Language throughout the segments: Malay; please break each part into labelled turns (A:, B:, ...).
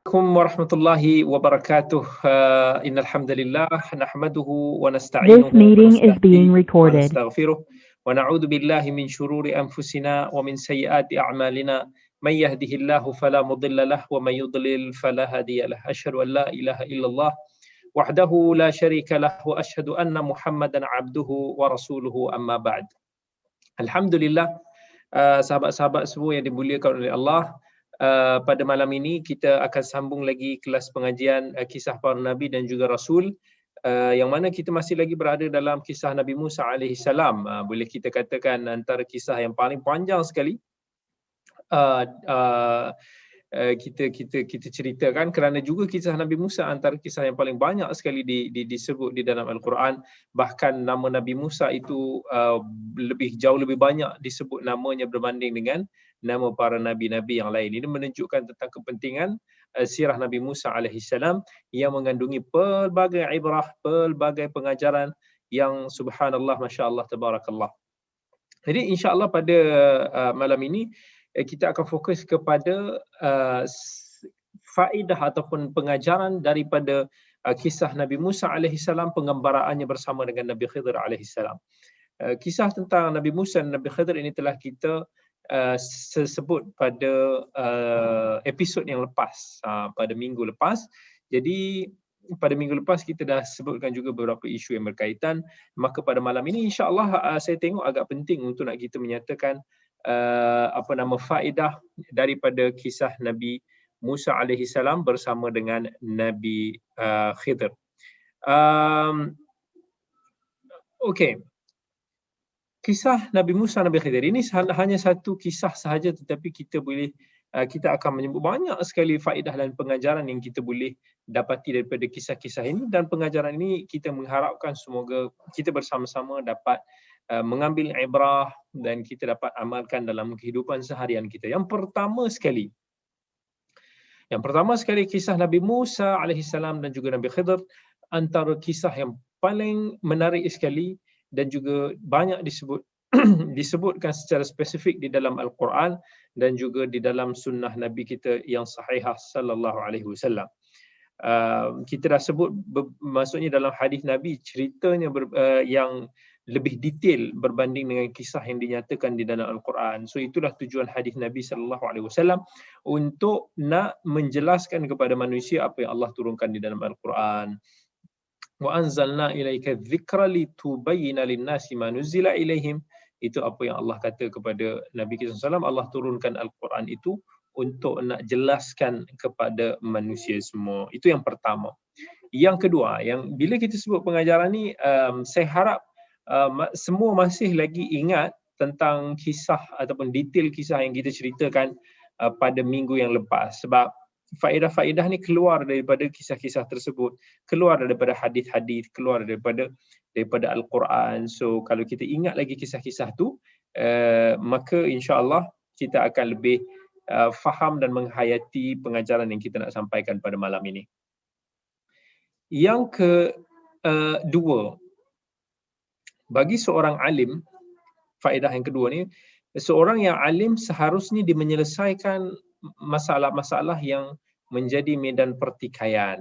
A: Assalamualaikum warahmatullahi wabarakatuh. Innal hamdalillah nahmaduhu wa
B: This
A: nasta'inuhu wa
B: meeting is being
A: nastahdihi wa
B: recorded.
A: nastaghfiruh wa na'udzu billahi min shururi anfusina wa min sayyiati a'malina. May yahdihillahu fala mudilla lahu wa may yudlil fala hadiya lahu. Asyhadu an la ilaha illallah wahdahu la syarika lahu wa asyhadu anna Muhammadan 'abduhu wa rasuluhu amma ba'd. Alhamdulillah, sahabat-sahabat semua yang dimuliakan oleh Allah, pada malam ini kita akan sambung lagi kelas pengajian kisah para nabi dan juga rasul, yang mana kita masih lagi berada dalam kisah Nabi Musa alaihi salam. Boleh kita katakan antara kisah yang paling panjang sekali kita ceritakan, kerana juga kisah Nabi Musa antara kisah yang paling banyak sekali disebut di dalam Al-Quran. Bahkan nama Nabi Musa itu jauh lebih banyak disebut namanya berbanding dengan nama para nabi-nabi yang lain. Ini menunjukkan tentang kepentingan sirah Nabi Musa alaihi salam yang mengandungi pelbagai ibrah, pelbagai pengajaran yang subhanallah, masya-Allah, tabarakallah. Jadi insya-Allah pada malam ini kita akan fokus kepada faedah ataupun pengajaran daripada kisah Nabi Musa alaihi salam, penggembaraannya bersama dengan Nabi Khidir alaihi salam. Kisah tentang Nabi Musa dan Nabi Khidir ini telah kita sebut pada episod yang lepas, pada minggu lepas. Jadi pada minggu lepas kita dah sebutkan juga beberapa isu yang berkaitan. Maka pada malam ini insya-Allah saya tengok agak penting untuk nak kita menyatakan faedah daripada kisah Nabi Musa alaihi salam bersama dengan Nabi Khidir. Okey. Kisah Nabi Musa Nabi Khidir ini hanya satu kisah sahaja, tetapi kita akan menyebut banyak sekali faedah dan pengajaran yang kita boleh dapati daripada kisah-kisah ini, dan pengajaran ini kita mengharapkan semoga kita bersama-sama dapat mengambil ibrah dan kita dapat amalkan dalam kehidupan seharian kita. Yang pertama sekali kisah Nabi Musa alaihi salam dan juga Nabi Khidir antara kisah yang paling menarik sekali dan juga banyak disebutkan secara spesifik di dalam Al-Quran dan juga di dalam sunnah Nabi kita yang sahihah sallallahu alaihi wasallam. Kita dah sebut maksudnya dalam hadis Nabi ceritanya yang lebih detail berbanding dengan kisah yang dinyatakan di dalam Al-Quran. So itulah tujuan hadis Nabi sallallahu alaihi wasallam, untuk nak menjelaskan kepada manusia apa yang Allah turunkan di dalam Al-Quran. Wa anzalna ilaika dzikra litubayyana lin-nasi ma nuzila ilaihim. Itu apa yang Allah kata kepada Nabi kita sallallahu alaihi wasallam. Allah turunkan Al-Quran itu untuk nak jelaskan kepada manusia semua. Itu yang pertama. Yang kedua, yang bila kita sebut pengajaran ni, saya harap semua masih lagi ingat tentang kisah ataupun detail kisah yang kita ceritakan pada minggu yang lepas. Sebab faedah-faedah ni keluar daripada kisah-kisah tersebut, keluar daripada hadis-hadis, keluar daripada Al-Quran. So kalau kita ingat lagi kisah-kisah tu, maka insya-Allah kita akan lebih faham dan menghayati pengajaran yang kita nak sampaikan pada malam ini. Yang kedua, bagi seorang alim, faedah yang kedua ni, seorang yang alim seharusnya dia menyelesaikan masalah-masalah yang menjadi medan pertikaian.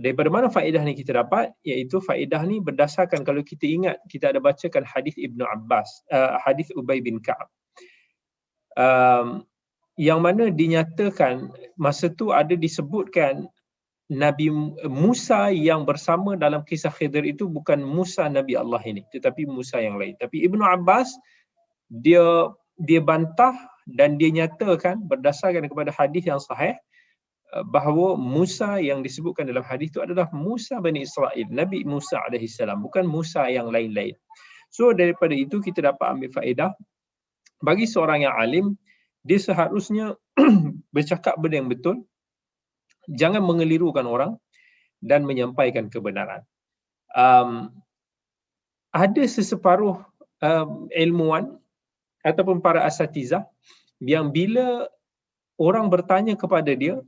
A: Daripada mana faedah ni kita dapat? Iaitu faedah ni berdasarkan, kalau kita ingat, kita ada bacakan hadis Ibnu Abbas, hadis Ubay bin Ka'ab, yang mana dinyatakan masa tu ada disebutkan Nabi Musa yang bersama dalam kisah Khidir itu bukan Musa Nabi Allah ini, tetapi Musa yang lain. Tapi Ibnu Abbas dia bantah dan dia nyatakan berdasarkan kepada hadis yang sahih bahawa Musa yang disebutkan dalam hadis itu adalah Musa Bani Israel, Nabi Musa alaihi salam, bukan Musa yang lain-lain. So daripada itu kita dapat ambil faedah, bagi seorang yang alim, dia seharusnya bercakap benda yang betul, jangan mengelirukan orang dan menyampaikan kebenaran. Ada seseparuh ilmuwan ataupun para asatizah yang bila orang bertanya kepada dia,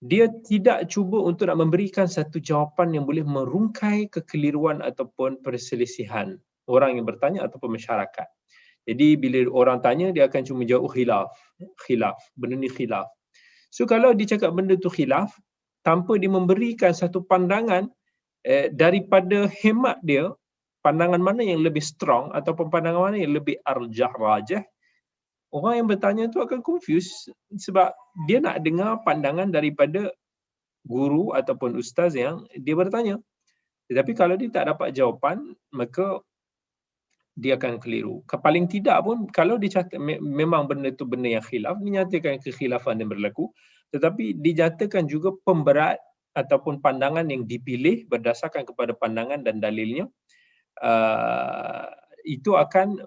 A: dia tidak cuba untuk nak memberikan satu jawapan yang boleh merungkai kekeliruan ataupun perselisihan orang yang bertanya ataupun masyarakat. Jadi bila orang tanya, dia akan cuma jawab khilaf, benda ni khilaf. So kalau dia cakap benda tu khilaf, tanpa dia memberikan satu pandangan daripada hemat dia, pandangan mana yang lebih strong ataupun pandangan mana yang lebih rajah, orang yang bertanya tu akan confuse sebab dia nak dengar pandangan daripada guru ataupun ustaz yang dia bertanya. Tetapi kalau dia tak dapat jawapan, maka dia akan keliru. Paling tidak pun kalau dia cakap memang benda tu benda yang khilaf, dinyatakan kekhilafan yang berlaku, tetapi dinyatakan juga pemberat ataupun pandangan yang dipilih berdasarkan kepada pandangan dan dalilnya, itu akan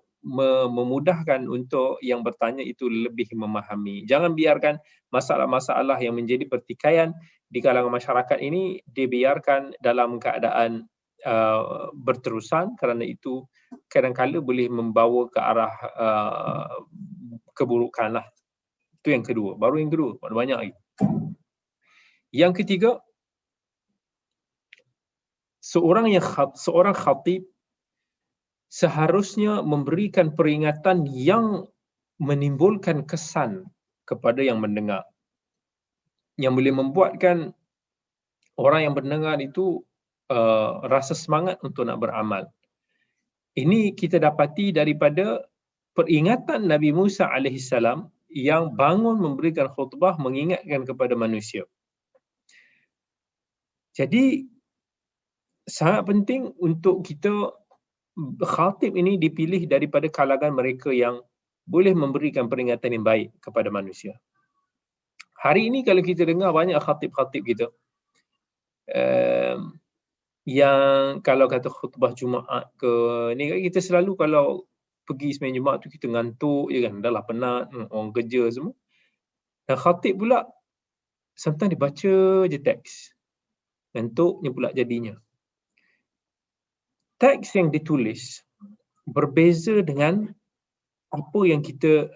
A: memudahkan untuk yang bertanya itu lebih memahami. Jangan biarkan masalah-masalah yang menjadi pertikaian di kalangan masyarakat ini dibiarkan dalam keadaan berterusan, kerana itu kadang-kala boleh membawa ke arah keburukan lah. Itu yang kedua. Baru yang kedua, banyak lagi. Yang ketiga, seorang khatib seharusnya memberikan peringatan yang menimbulkan kesan kepada yang mendengar, yang boleh membuatkan orang yang mendengar itu rasa semangat untuk nak beramal. Ini kita dapati daripada peringatan Nabi Musa AS yang bangun memberikan khutbah mengingatkan kepada manusia. Jadi sangat penting untuk kita, khatib ini dipilih daripada kalangan mereka yang boleh memberikan peringatan yang baik kepada manusia. Hari ini kalau kita dengar banyak khatib-khatib kita yang kalau kata khutbah Jumaat ke ni, kita selalu kalau pergi sembahyang Jumaat tu kita ngantuk je kan, dah lah penat, orang kerja semua. Dan khatib pula sometimes dia baca je teks, ngantuknya pula jadinya. Teks yang ditulis berbeza dengan apa yang kita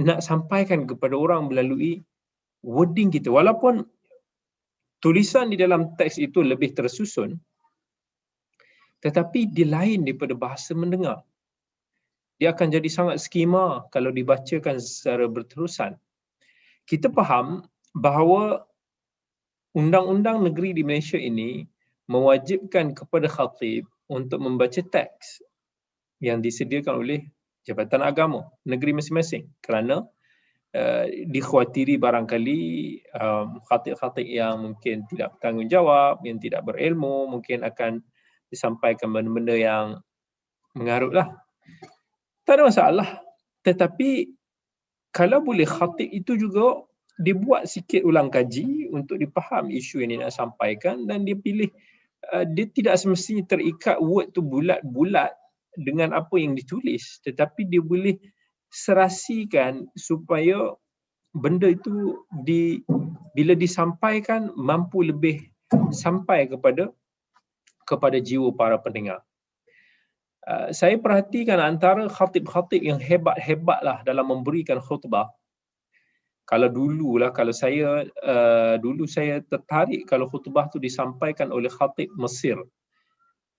A: nak sampaikan kepada orang melalui wording kita. Walaupun tulisan di dalam teks itu lebih tersusun, tetapi dia lain daripada bahasa mendengar. Dia akan jadi sangat skema kalau dibacakan secara berterusan. Kita faham bahawa undang-undang negeri di Malaysia ini mewajibkan kepada khatib untuk membaca teks yang disediakan oleh Jabatan Agama negeri masing-masing, kerana dikhawatiri barangkali khatib-khatib yang mungkin tidak bertanggungjawab, yang tidak berilmu, mungkin akan disampaikan benda-benda yang mengarutlah. Tak ada masalah. Tetapi kalau boleh khatib itu juga dibuat sikit ulang kaji untuk dipaham isu yang dia nak sampaikan, dan dia pilih, dia tidak semestinya terikat word tu bulat-bulat dengan apa yang ditulis, tetapi dia boleh serasikan supaya benda itu bila disampaikan mampu lebih sampai kepada jiwa para pendengar. Saya perhatikan antara khatib-khatib yang hebat-hebat lah dalam memberikan khutbah. Kalau dulu saya tertarik kalau khutbah tu disampaikan oleh khatib Mesir.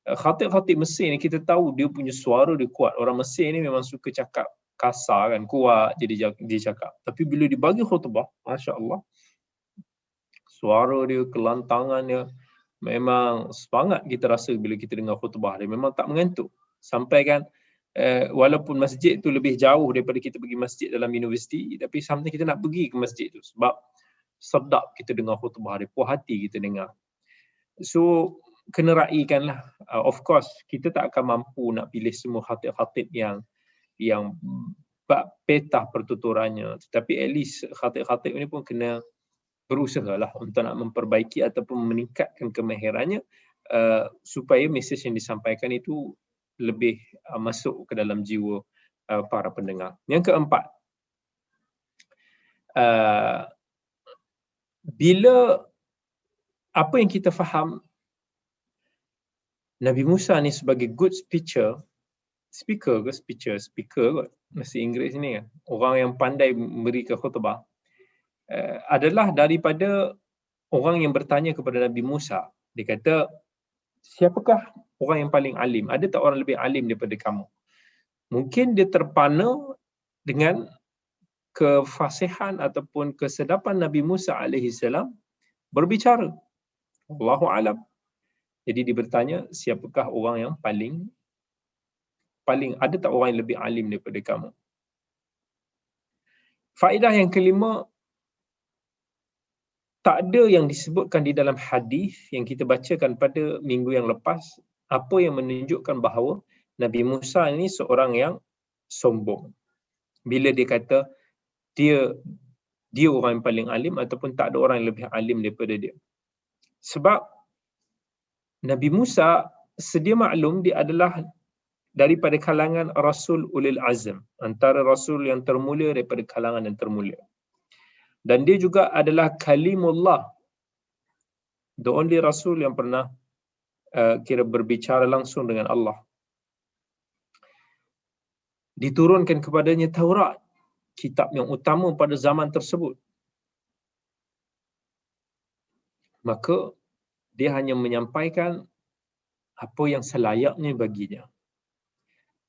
A: Khatib-khatib Mesir ni kita tahu dia punya suara dia kuat. Orang Mesir ni memang suka cakap kasar kan, kuat jadi dia cakap. Tapi bila dibagi khutbah, masya-Allah, suara dia, kelantangan dia, memang semangat kita rasa bila kita dengar khutbah dia, memang tak mengantuk. Sampai kan walaupun masjid tu lebih jauh daripada kita pergi masjid dalam universiti, tapi sometimes kita nak pergi ke masjid tu sebab sedap kita dengar khutbah dia, puas hati kita dengar. So kena raikanlah. Of course kita tak akan mampu nak pilih semua khatib-khatib yang petah pertuturannya, tetapi at least khatib-khatib ni pun kena berusahalah untuk nak memperbaiki ataupun meningkatkan kemahirannya, supaya mesej yang disampaikan itu lebih masuk ke dalam jiwa para pendengar. Yang keempat, bila apa yang kita faham Nabi Musa ni sebagai good speaker kot, bahasa Inggeris ni kan, orang yang pandai memberikan khutbah, adalah daripada orang yang bertanya kepada Nabi Musa. Dia kata, siapakah orang yang paling alim? Ada tak orang lebih alim daripada kamu? Mungkin dia terpana dengan kefasihan ataupun kesedapan Nabi Musa alaihi salam berbicara. Wallahu alam. Jadi dia bertanya, siapakah orang yang paling ada tak orang yang lebih alim daripada kamu? Faedah yang kelima, tak ada yang disebutkan di dalam hadis yang kita bacakan pada minggu yang lepas apa yang menunjukkan bahawa Nabi Musa ini seorang yang sombong. Bila dia kata dia orang yang paling alim ataupun tak ada orang yang lebih alim daripada dia. Sebab Nabi Musa sedia maklum dia adalah daripada kalangan Rasul Ulil Azm, antara Rasul yang termulia daripada kalangan yang termulia. Dan dia juga adalah kalimullah, the only Rasul yang pernah kira berbicara langsung dengan Allah. Diturunkan kepadanya Taurat, kitab yang utama pada zaman tersebut. Maka dia hanya menyampaikan apa yang selayaknya baginya.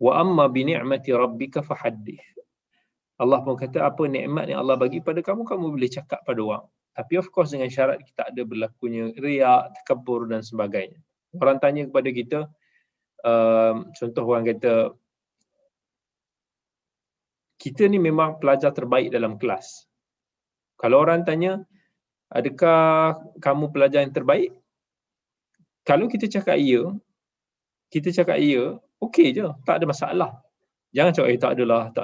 A: Wa amma bi ni'mati rabbika fahaddith. Allah pun kata, apa nikmat yang Allah bagi pada kamu, kamu boleh cakap pada orang. Tapi of course dengan syarat kita ada berlakunya riak, takabur dan sebagainya. Orang tanya kepada kita, contoh orang kata, kita ni memang pelajar terbaik dalam kelas. Kalau orang tanya, adakah kamu pelajar yang terbaik? Kalau kita cakap ya, okey je, tak ada masalah. Jangan cakap, tak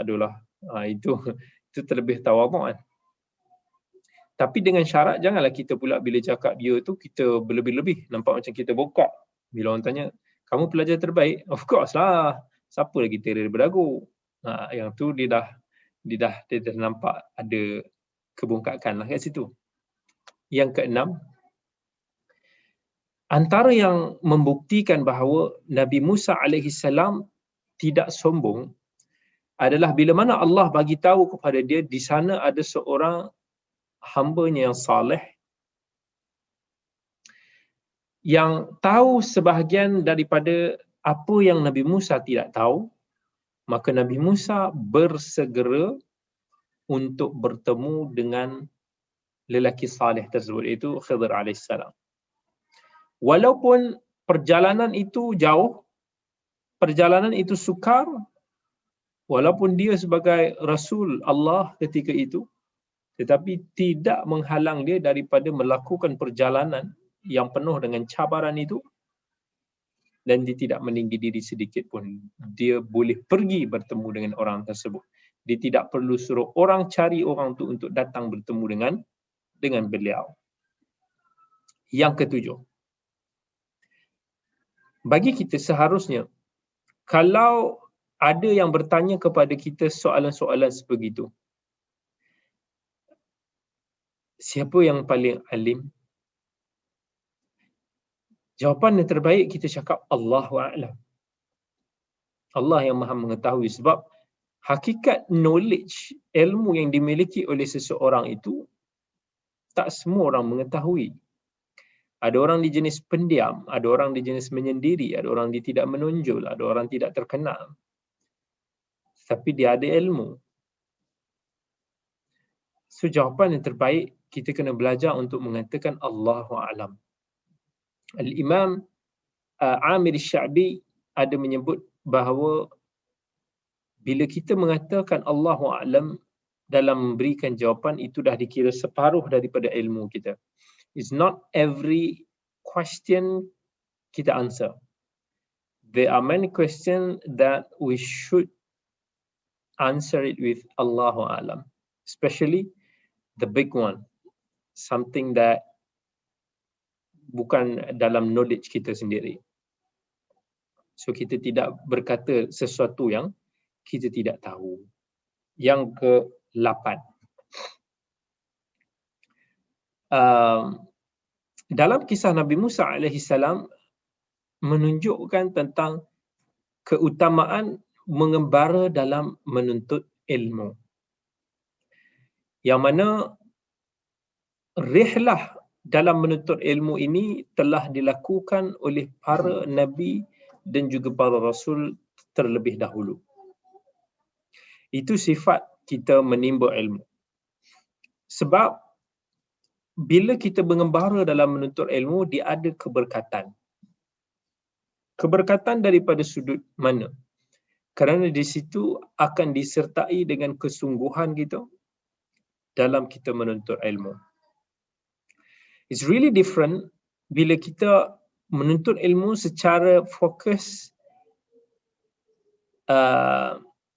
A: adalah. Itu terlebih tawaduk kan. Tapi dengan syarat, janganlah kita pula bila cakap dia tu, kita berlebih-lebih. Nampak macam kita bokak. Bila orang tanya, kamu pelajar terbaik? Of course lah. Siapa lagi terer berdagu? Yang tu dia dah nampak ada kebongkakan lah kat situ. Yang keenam, antara yang membuktikan bahawa Nabi Musa alaihi salam tidak sombong adalah bila mana Allah bagi tahu kepada dia di sana ada seorang hamba-Nya yang saleh yang tahu sebahagian daripada apa yang Nabi Musa tidak tahu, maka Nabi Musa bersegera untuk bertemu dengan lelaki saleh tersebut, iaitu Khidir alaihissalam. Walaupun perjalanan itu jauh, perjalanan itu sukar, walaupun dia sebagai Rasul Allah ketika itu, tetapi tidak menghalang dia daripada melakukan perjalanan yang penuh dengan cabaran itu, dan dia tidak meninggi diri sedikit pun. Dia boleh pergi bertemu dengan orang tersebut. Dia tidak perlu suruh orang cari orang tu untuk datang bertemu dengan beliau. Yang ketujuh, bagi kita seharusnya, kalau ada yang bertanya kepada kita soalan-soalan sebegitu, siapa yang paling alim? Jawapan yang terbaik kita cakap Allahu a'lam. Allah yang Maha mengetahui, sebab hakikat knowledge, ilmu yang dimiliki oleh seseorang itu tak semua orang mengetahui. Ada orang di jenis pendiam, ada orang di jenis menyendiri, ada orang di tidak menonjol, ada orang tidak terkenal. Tapi dia ada ilmu. So jawapan yang terbaik, kita kena belajar untuk mengatakan Allahu a'lam. Al-Imam Amir Sya'bi ada menyebut bahawa bila kita mengatakan Allahu a'lam dalam memberikan jawapan, itu dah dikira separuh daripada ilmu kita. It's not every question kita answer. There are many questions that we should answer it with Allahu a'lam. Especially the big one. Something that bukan dalam knowledge kita sendiri. So kita tidak berkata sesuatu yang kita tidak tahu. Yang ke-8. Dalam kisah Nabi Musa alaihi salam menunjukkan tentang keutamaan mengembara dalam menuntut ilmu. Yang mana rihlah dalam menuntut ilmu ini telah dilakukan oleh para nabi dan juga para rasul terlebih dahulu. Itu sifat kita menimba ilmu. Sebab bila kita mengembara dalam menuntut ilmu, dia ada keberkatan. Keberkatan daripada sudut mana? Kerana di situ akan disertai dengan kesungguhan kita dalam kita menuntut ilmu. It's really different bila kita menuntut ilmu secara fokus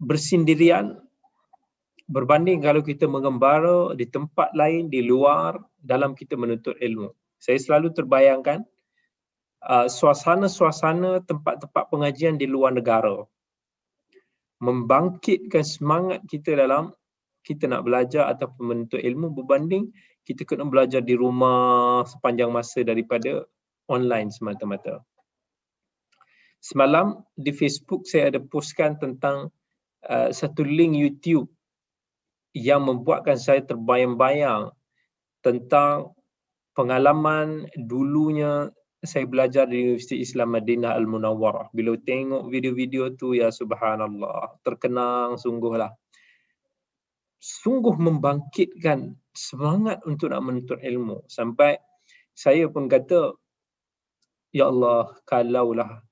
A: bersendirian berbanding kalau kita mengembara di tempat lain, di luar, dalam kita menuntut ilmu. Saya selalu terbayangkan suasana-suasana tempat-tempat pengajian di luar negara. Membangkitkan semangat kita dalam kita nak belajar ataupun menuntut ilmu berbanding kita kena belajar di rumah sepanjang masa daripada online semata-mata. Semalam di Facebook saya ada postkan tentang satu link YouTube yang membuatkan saya terbayang-bayang tentang pengalaman dulunya saya belajar di Universiti Islam Madinah Al-Munawwarah. Bila tengok video-video tu, ya subhanallah, terkenang sungguhlah. Sungguh membangkitkan semangat untuk nak menuntut ilmu. Sampai saya pun kata, ya Allah, kalaulah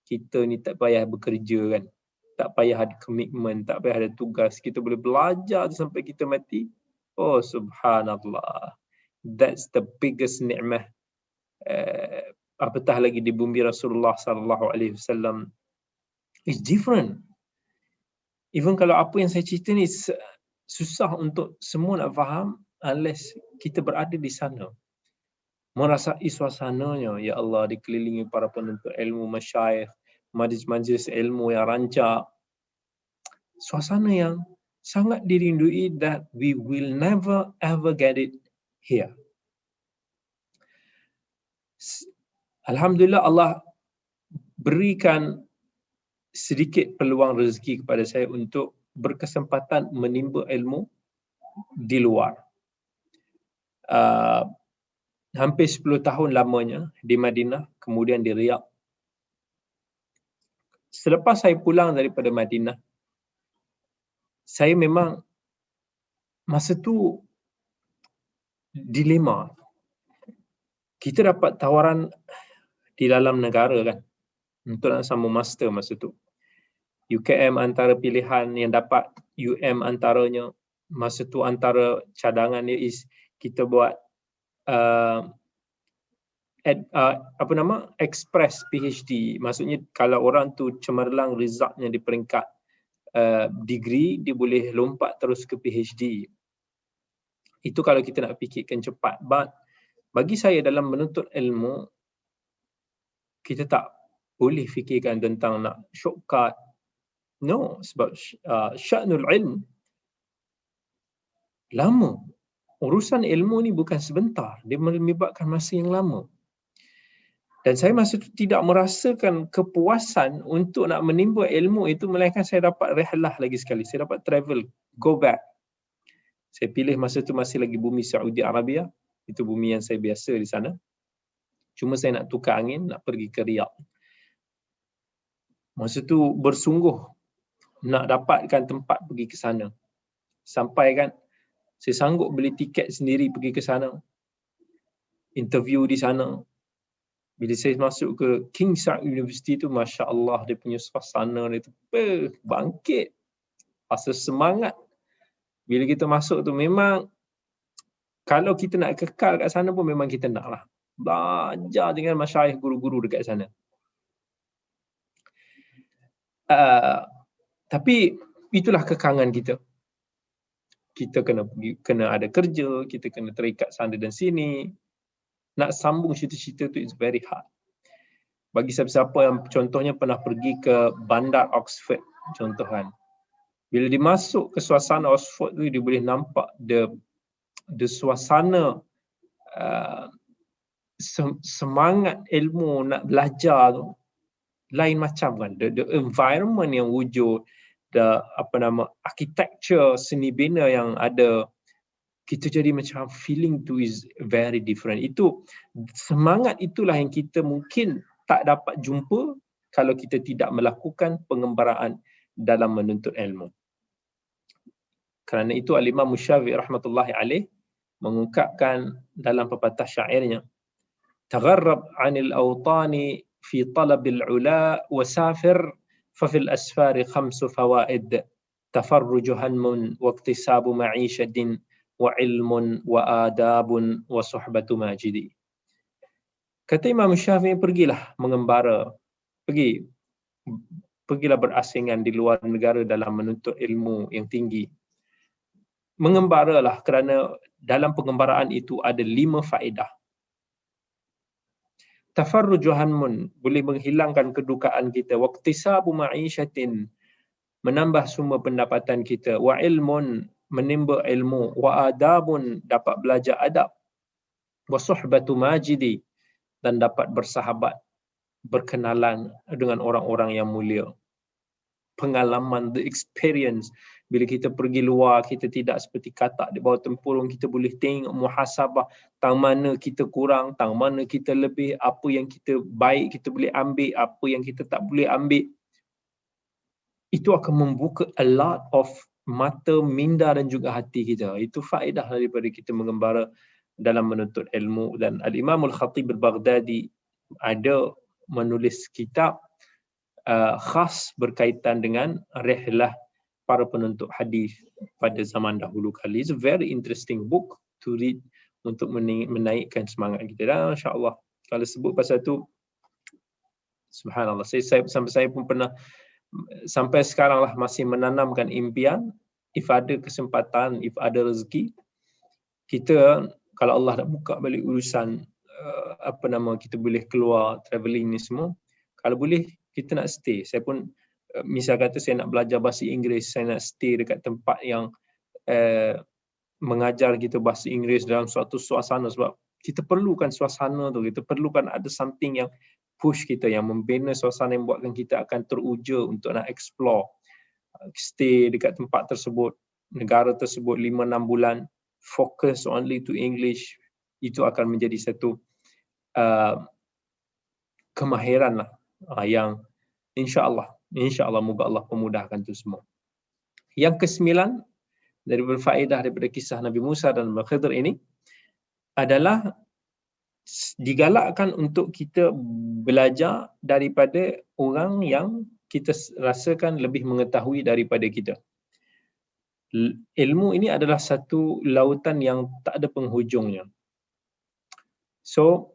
A: kita ni tak payah bekerja kan, tak payah ada komitmen, tak payah ada tugas, kita boleh belajar sampai kita mati. Oh subhanallah, that's the biggest ni'mah. Apatah lagi di bumi Rasulullah sallallahu alaihi wasallam. It's different. Even kalau apa yang saya cerita ni susah untuk semua nak faham unless kita berada di sana, merasai suasananya. Ya Allah, dikelilingi para penuntut ilmu, masyayikh, majlis-majlis ilmu yang rancak, suasana yang sangat dirindui that we will never ever get it here. Alhamdulillah, Allah berikan sedikit peluang rezeki kepada saya untuk berkesempatan menimba ilmu di luar. Hampir 10 tahun lamanya di Madinah, kemudian di Riyadh. Selepas saya pulang daripada Madinah, saya memang masa tu dilema. Kita dapat tawaran di dalam negara kan untuk nak sambung master masa tu. UKM antara pilihan yang dapat, UM antaranya. Masa tu antara cadangan dia is kita buat express PhD. Maksudnya kalau orang tu cemerlang resultnya di peringkat degree, dia boleh lompat terus ke PhD. Itu kalau kita nak fikirkan cepat. But bagi saya dalam menuntut ilmu, kita tak boleh fikirkan tentang nak shortcut. No, sebab sya'nul ilm lama. Urusan ilmu ni bukan sebentar, dia melibatkan masa yang lama. Dan saya masa itu tidak merasakan kepuasan untuk nak menimba ilmu itu, melainkan saya dapat rehlah lagi sekali. Saya dapat travel, go back. Saya pilih masa itu masih lagi bumi Saudi Arabia. Itu bumi yang saya biasa di sana. Cuma saya nak tukar angin, nak pergi ke Riyadh. Masa itu bersungguh nak dapatkan tempat pergi ke sana. Sampai kan, saya sanggup beli tiket sendiri pergi ke sana. Interview di sana. Bila saya masuk ke King Saud University tu, Masya Allah, dia punya suasana dia tu bangkit. Rasa semangat. Bila kita masuk tu memang, kalau kita nak kekal kat sana pun memang kita nak lah. Belajar dengan masyayikh, guru-guru dekat sana. Tapi itulah kekangan kita. Kita kena ada kerja, kita kena terikat sana dan sini. Nak sambung cerita-cerita tu is very hard. Bagi siapa-siapa yang contohnya pernah pergi ke bandar Oxford, contohan. Bila dimasuk ke suasana Oxford tu, dia boleh nampak the suasana semangat ilmu nak belajar tu lain macam kan. The environment yang wujud, the architecture, seni bina yang ada, kita jadi macam feeling tu is very different. Itu semangat itulah yang kita mungkin tak dapat jumpa kalau kita tidak melakukan pengembaraan dalam menuntut ilmu. Kerana itu Al-Imam Syafi'i rahmatullahi alaih mengungkapkan dalam pepatah syairnya, tagharrab 'anil awtani fi talabil 'ula wasafir fa fil asfari khamsu fawaid tafarruju hanmun wa iktisabu ma'ishatin wa ilmun wa adabun wa suhbatu majidi. Kata Imam Syafi'i, pergilah mengembara, pergilah berasingan di luar negara dalam menuntut ilmu yang tinggi. Mengembaralah kerana dalam pengembaraan itu ada 5 faedah. Tafarruju hanmun, boleh menghilangkan kedukaan kita, waqtisabu ma'ishatin, menambah sumber pendapatan kita, wa ilmun, menimba ilmu, wa adabun, dapat belajar adab, wa suhbatu majidi, dan dapat bersahabat, berkenalan dengan orang-orang yang mulia. Pengalaman, the experience. Bila kita pergi luar, kita tidak seperti katak di bawah tempurung, kita boleh tengok muhasabah, tang mana kita kurang, tang mana kita lebih, apa yang kita baik kita boleh ambil, apa yang kita tak boleh ambil. Itu akan membuka a lot of mata, minda dan juga hati kita. Itu faedah daripada kita mengembara dalam menuntut ilmu. Dan Al-Imam Al-Khatib Al-Baghdadi ada menulis kitab khas berkaitan dengan rihlah para penuntut hadis pada zaman dahulu kali. It's a very interesting book to read untuk menaikkan semangat kita. Dan insya-Allah kalau sebut pasal tu, subhanallah, saya pun pernah sampai sekarang lah masih menanamkan impian, if ada kesempatan, if ada rezeki, kita kalau Allah dah buka balik urusan kita boleh keluar travelling ni semua, kalau boleh kita nak stay. Saya pun misal kata saya nak belajar bahasa Inggeris, saya nak stay dekat tempat yang mengajar kita bahasa Inggeris dalam suatu suasana, sebab kita perlukan suasana tu, kita perlukan ada something yang push kita, yang membina suasana, yang buatkan kita akan teruja untuk nak explore, stay dekat tempat tersebut, negara tersebut 5-6 bulan, focus only to English. Itu akan menjadi satu kemahiran lah, yang insya-Allah moga Allah pemudahkan itu semua. Yang ke-9 daripada faedah daripada kisah Nabi Musa dan Nabi Khidir ini adalah digalakkan untuk kita belajar daripada orang yang kita rasakan lebih mengetahui daripada kita. Ilmu ini adalah satu lautan yang tak ada penghujungnya. So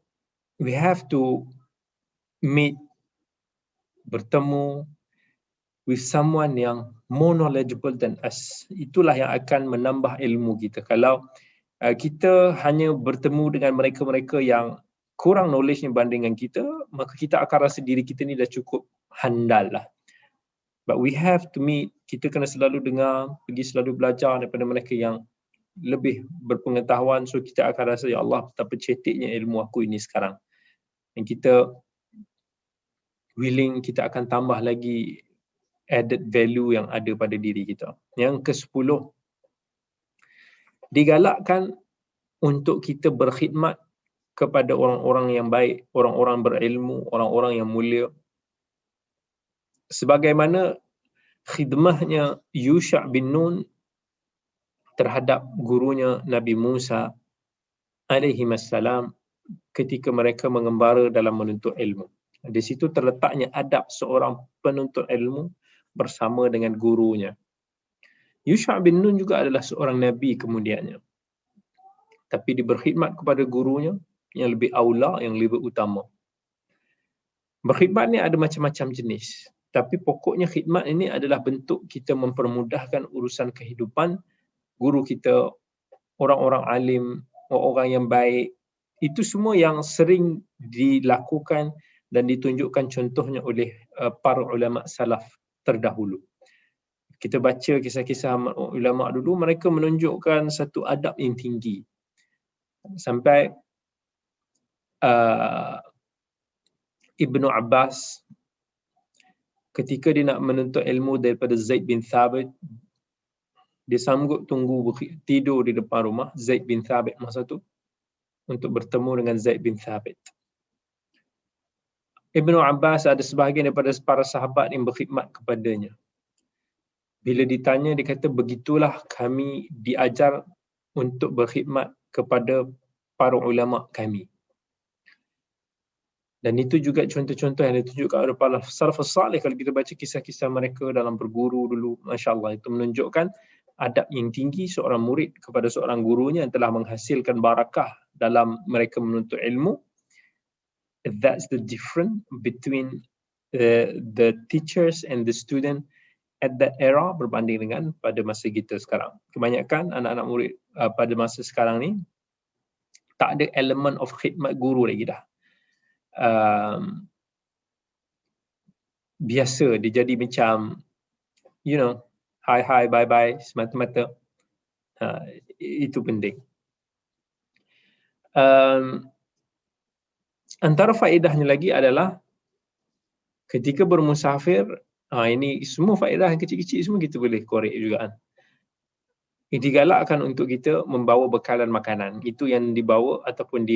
A: we have to meet, bertemu with someone yang more knowledgeable than us. Itulah yang akan menambah ilmu kita. Kalau kita hanya bertemu dengan mereka-mereka yang kurang knowledge bandingan kita, maka kita akan rasa diri kita ni dah cukup handal lah. But we have to meet, kita kena selalu dengar, pergi selalu belajar daripada mereka yang lebih berpengetahuan, so kita akan rasa, ya Allah, betapa ceteknya ilmu aku ini sekarang. Dan kita willing, kita akan tambah lagi added value yang ada pada diri kita. Yang ke-10, digalakkan untuk kita berkhidmat kepada orang-orang yang baik, orang-orang berilmu, orang-orang yang mulia. Sebagaimana khidmahnya Yusha' bin Nun terhadap gurunya Nabi Musa alaihi wassalam ketika mereka mengembara dalam menuntut ilmu. Di situ terletaknya adab seorang penuntut ilmu bersama dengan gurunya. Yusha' bin Nun juga adalah seorang nabi kemudiannya, tapi dia berkhidmat kepada gurunya yang lebih aula, yang lebih utama. Berkhidmat ni ada macam-macam jenis, tapi pokoknya khidmat ini adalah bentuk kita mempermudahkan urusan kehidupan guru kita, orang-orang alim, orang-orang yang baik. Itu semua yang sering dilakukan dan ditunjukkan contohnya oleh para ulama salaf terdahulu. Kita baca kisah-kisah ulama dulu, mereka menunjukkan satu adab yang tinggi. Sampai Ibnu Abbas ketika dia nak menuntut ilmu daripada Zaid bin Thabit, dia sanggup tunggu tidur di depan rumah Zaid bin Thabit masa tu untuk bertemu dengan Zaid bin Thabit. Ibnu Abbas ada sebahagian daripada para sahabat yang berkhidmat kepadanya. Bila ditanya, dia kata, begitulah kami diajar untuk berkhidmat kepada para ulama kami. Dan itu juga contoh-contoh yang ditunjukkan oleh para salafus salih. Kalau kita baca kisah-kisah mereka dalam berguru dulu, Masya Allah, itu menunjukkan adab yang tinggi seorang murid kepada seorang gurunya yang telah menghasilkan barakah dalam mereka menuntut ilmu. That's the difference between the teachers and the student at that era berbanding dengan pada masa kita sekarang. Kebanyakan anak-anak murid pada masa sekarang ni tak ada elemen of khidmat guru lagi dah. Biasa dia jadi macam, you know, hi bye bye semata-mata. Itu penting. Antara faedahnya lagi adalah ketika bermusafir, ini semua faedah yang kecil-kecil semua kita boleh korek juga kan. Digalakkan untuk kita membawa bekalan makanan. Itu yang dibawa ataupun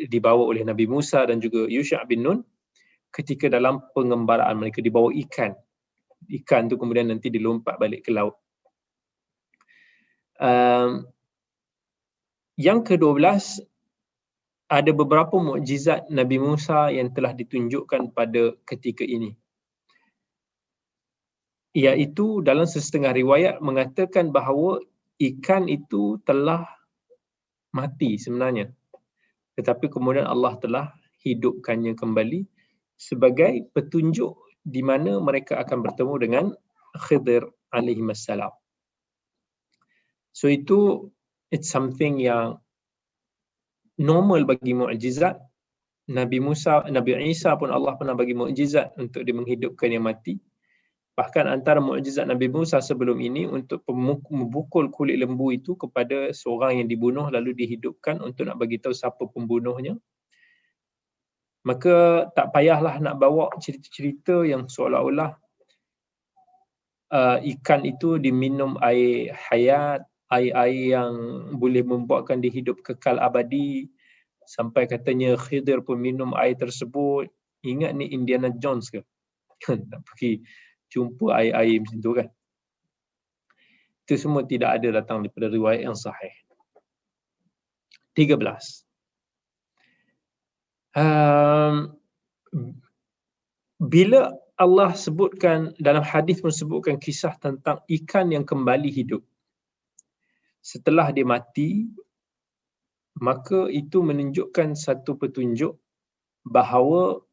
A: dibawa oleh Nabi Musa dan juga Yusha' bin Nun ketika dalam pengembaraan mereka, dibawa ikan. Ikan tu kemudian nanti dilompat balik ke laut. Yang ke-12, ada beberapa mukjizat Nabi Musa yang telah ditunjukkan pada ketika ini. Iaitu dalam sesetengah riwayat mengatakan bahawa ikan itu telah mati sebenarnya. Tetapi kemudian Allah telah hidupkannya kembali sebagai petunjuk di mana mereka akan bertemu dengan Khidir alaihi wassalam. So itu it's something yang normal bagi mukjizat. Nabi Musa, Nabi Isa pun Allah pernah bagi mukjizat untuk dia menghidupkan yang mati. Bahkan antara mukjizat Nabi Musa sebelum ini untuk membukul kulit lembu itu kepada seorang yang dibunuh lalu dihidupkan untuk nak bagi tahu siapa pembunuhnya. Maka tak payahlah nak bawa cerita-cerita yang seolah-olah ikan itu diminum air hayat, air-air yang boleh membuatkan dia hidup kekal abadi, sampai katanya Khidir pun minum air tersebut. Ingat ni Indiana Jones ke? Nak pergi jumpa air-air macam tu kan? Itu semua tidak ada datang daripada riwayat yang sahih. 13. Bila Allah sebutkan, dalam hadis pun sebutkan kisah tentang ikan yang kembali hidup setelah dia mati, maka itu menunjukkan satu petunjuk bahawa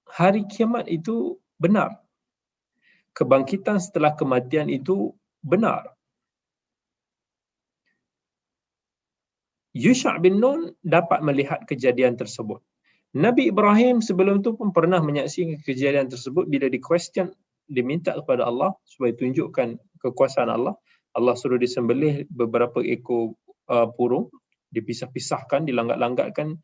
A: hari kiamat itu benar. Kebangkitan setelah kematian itu benar. Yusha' bin Nun dapat melihat kejadian tersebut. Nabi Ibrahim sebelum tu pun pernah menyaksikan kejadian tersebut. Bila di-question, diminta kepada Allah supaya tunjukkan kekuasaan Allah. Allah suruh disembelih beberapa ekor burung, dipisah-pisahkan, dilanggat-langgatkan,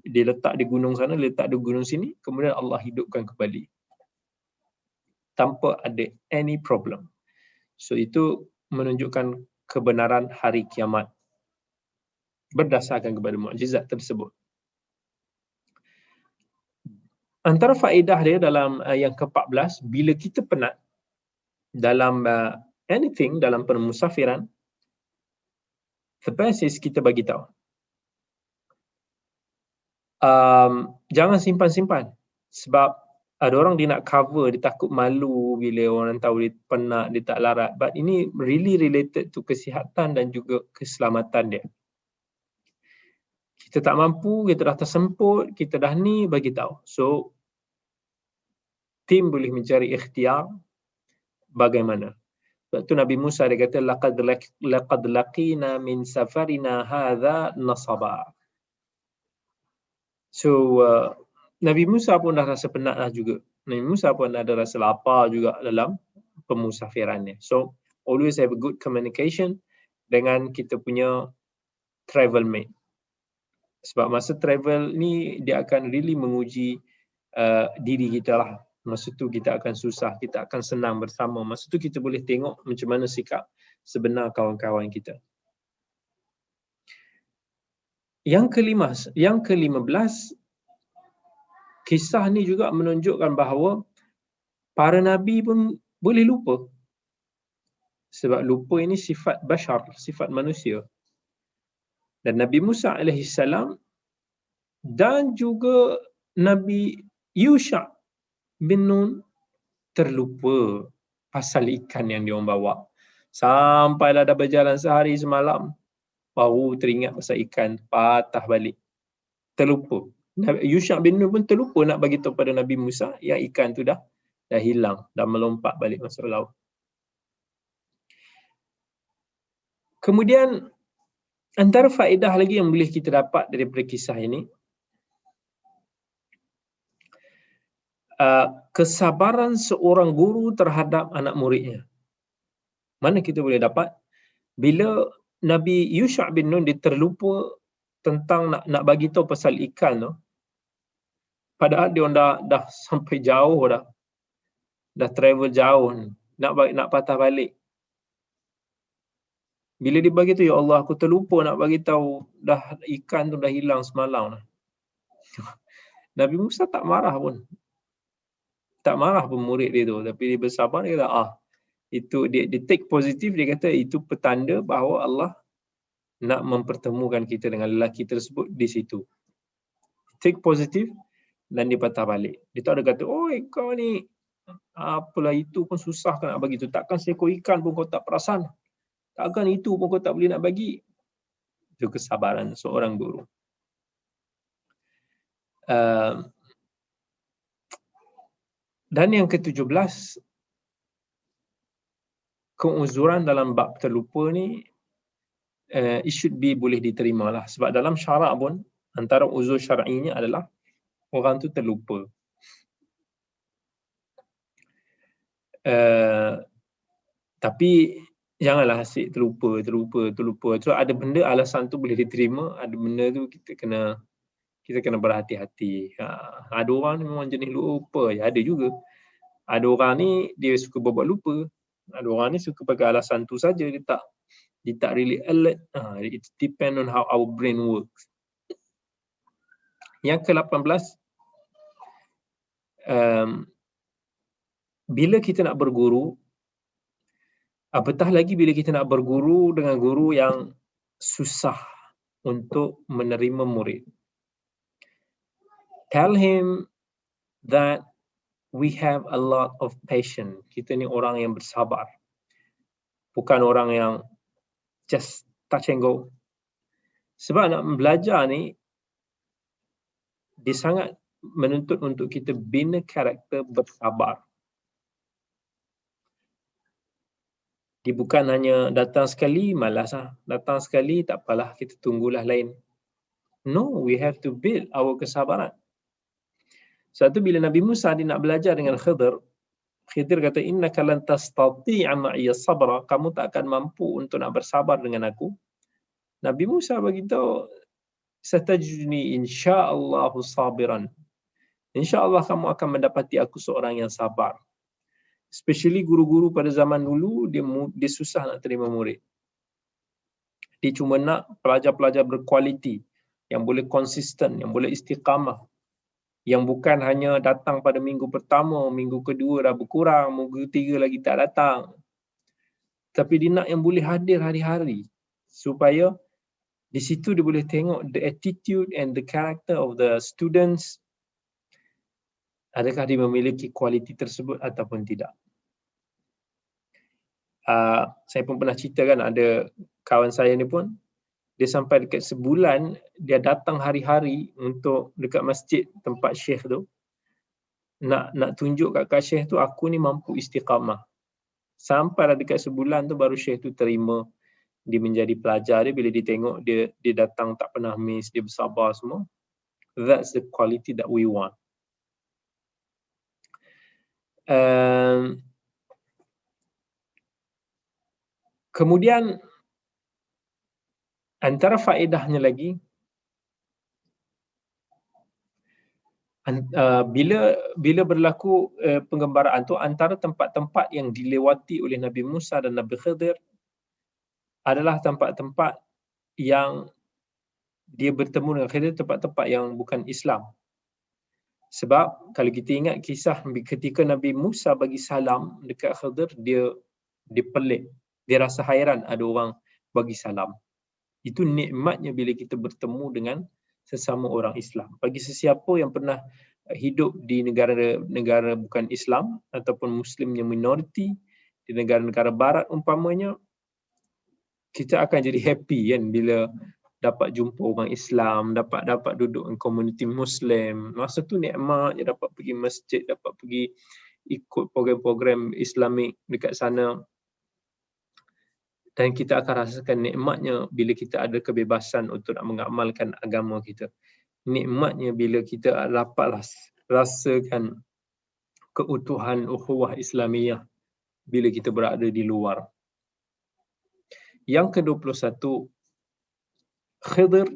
A: diletak di gunung sana, diletak di gunung sini, kemudian Allah hidupkan kembali tanpa ada any problem. So itu menunjukkan kebenaran hari kiamat berdasarkan kepada mukjizat tersebut. Antara faedah dia dalam yang ke-14, bila kita penat dalam anything, dalam permusafiran, the best is kita bagi tahu. Jangan simpan-simpan. Sebab ada orang dia nak cover, dia takut malu bila orang tahu dia penat, dia tak larat. But ini really related to kesihatan dan juga keselamatan dia. Kita tak mampu, kita dah tersemput, kita dah ni, bagi tahu. So, tim boleh mencari ikhtiar bagaimana. Sebab tu Nabi Musa dia kata, laqad laqina min safarina hadha nasaba. So, Nabi Musa pun dah rasa penat lah juga. Nabi Musa pun ada rasa lapar juga dalam pemusafirannya. So, always have a good communication dengan kita punya travel mate. Sebab masa travel ni, dia akan really menguji diri kita lah. Masa tu kita akan susah, kita akan senang bersama. Masa tu kita boleh tengok macam mana sikap sebenar kawan-kawan kita. Yang ke-15, kisah ni juga menunjukkan bahawa Para nabi pun boleh lupa. Sebab lupa ini sifat bashar, sifat manusia. Dan Nabi Musa alaihissalam dan juga Nabi Yusha bin Nun terlupa pasal ikan yang dia orang bawa. Sampailah dah berjalan sehari semalam, baru teringat pasal ikan, patah balik. Terlupa. Yusha bin Nun pun terlupa nak bagi tahu pada Nabi Musa yang ikan tu dah hilang, dah melompat balik masuk laut. Kemudian antara faedah lagi yang boleh kita dapat daripada kisah ini, kesabaran seorang guru terhadap anak muridnya. Mana kita boleh dapat? Bila Nabi Yusha bin Nun dia terlupa tentang nak bagi tahu pasal ikan tu, padahal dia dah sampai jauh dah travel jauh, nak patah balik. Bila dia bagi tahu, ya Allah, aku terlupa nak bagi tahu dah ikan tu dah hilang semalam dah. Nabi Musa tak marah pun. Tak marah pun murid dia tu, tapi dia bersabar. Dia kata, itu dia take positif. Dia kata itu petanda bahawa Allah nak mempertemukan kita dengan lelaki tersebut di situ. Take positif dan dia patah balik. Dia tak ada kata, oi kau ni apalah itu pun susah kan nak bagi tu. Takkan seekor ikan pun kau tak perasan. Takkan itu pun kau tak boleh nak bagi. Itu kesabaran seorang guru. Dan yang ke-17, keuzuran dalam bab terlupa ni it should be boleh diterima lah. Sebab dalam syarak pun antara uzur syar'inya adalah orang tu terlupa. Tapi janganlah asyik terlupa. So ada benda alasan tu boleh diterima, ada benda tu kita kena berhati-hati. Ada orang ni memang jenis lupa, ya ada juga. Ada orang ni dia suka buat lupa. Ada orang ni suka pakai alasan tu saja, dia tak really alert. It depend on how our brain works. Yang ke-18, bila kita nak berguru, apatah lagi bila kita nak berguru dengan guru yang susah untuk menerima murid. Tell him that we have a lot of patience. Kita ni orang yang bersabar. Bukan orang yang just touch and go. Sebab nak belajar ni, dia sangat menuntut untuk kita bina karakter bersabar. Dia bukan hanya datang sekali, malas lah. Datang sekali, tak apalah, kita tunggulah lain. No, we have to build our kesabaran. Satu bila Nabi Musa dia nak belajar dengan Khidir, Khidir kata, innaka lan tastati'a ma'iya sabra, kamu tak akan mampu untuk nak bersabar dengan aku. Nabi Musa bagi tahu, satajiduni insyaallah sabiran. InsyaAllah kamu akan mendapati aku seorang yang sabar. Especially guru-guru pada zaman dulu, dia susah nak terima murid. Dia cuma nak pelajar-pelajar berkualiti, yang boleh konsisten, yang boleh istiqamah, yang bukan hanya datang pada minggu pertama, minggu kedua dah berkurang, minggu ketiga lagi tak datang. Tapi dia nak yang boleh hadir hari-hari, supaya di situ dia boleh tengok the attitude and the character of the students. Adakah dia memiliki kualiti tersebut ataupun tidak. Saya pun pernah cerita kan, ada kawan saya ni pun, dia sampai dekat sebulan, dia datang hari-hari untuk dekat masjid tempat syekh tu, nak tunjuk kat syekh tu, aku ni mampu istiqamah. Sampailah dekat sebulan tu, baru syekh tu terima dia menjadi pelajar dia. Bila dia tengok dia datang tak pernah miss, dia bersabar semua. That's the quality that we want. Kemudian antara faedahnya lagi, bila berlaku penggembaraan tu, antara tempat-tempat yang dilewati oleh Nabi Musa dan Nabi Khidir adalah tempat-tempat yang dia bertemu dengan Khidir, tempat-tempat yang bukan Islam. Sebab kalau kita ingat kisah ketika Nabi Musa bagi salam dekat Khidir, dia pelik. Dia rasa hairan ada orang bagi salam. Itu nikmatnya bila kita bertemu dengan sesama orang Islam. Bagi sesiapa yang pernah hidup di negara bukan Islam ataupun Muslim yang minoriti, di negara-negara barat umpamanya, kita akan jadi happy kan bila dapat jumpa orang Islam, dapat duduk dengan komuniti Muslim. Masa tu nikmatnya dapat pergi masjid, dapat pergi ikut program-program Islamik dekat sana. Dan kita akan rasakan nikmatnya bila kita ada kebebasan untuk nak mengamalkan agama kita. Nikmatnya bila kita dapat rasakan keutuhan ukhuwah Islamiyah bila kita berada di luar. Yang ke-21, Khidir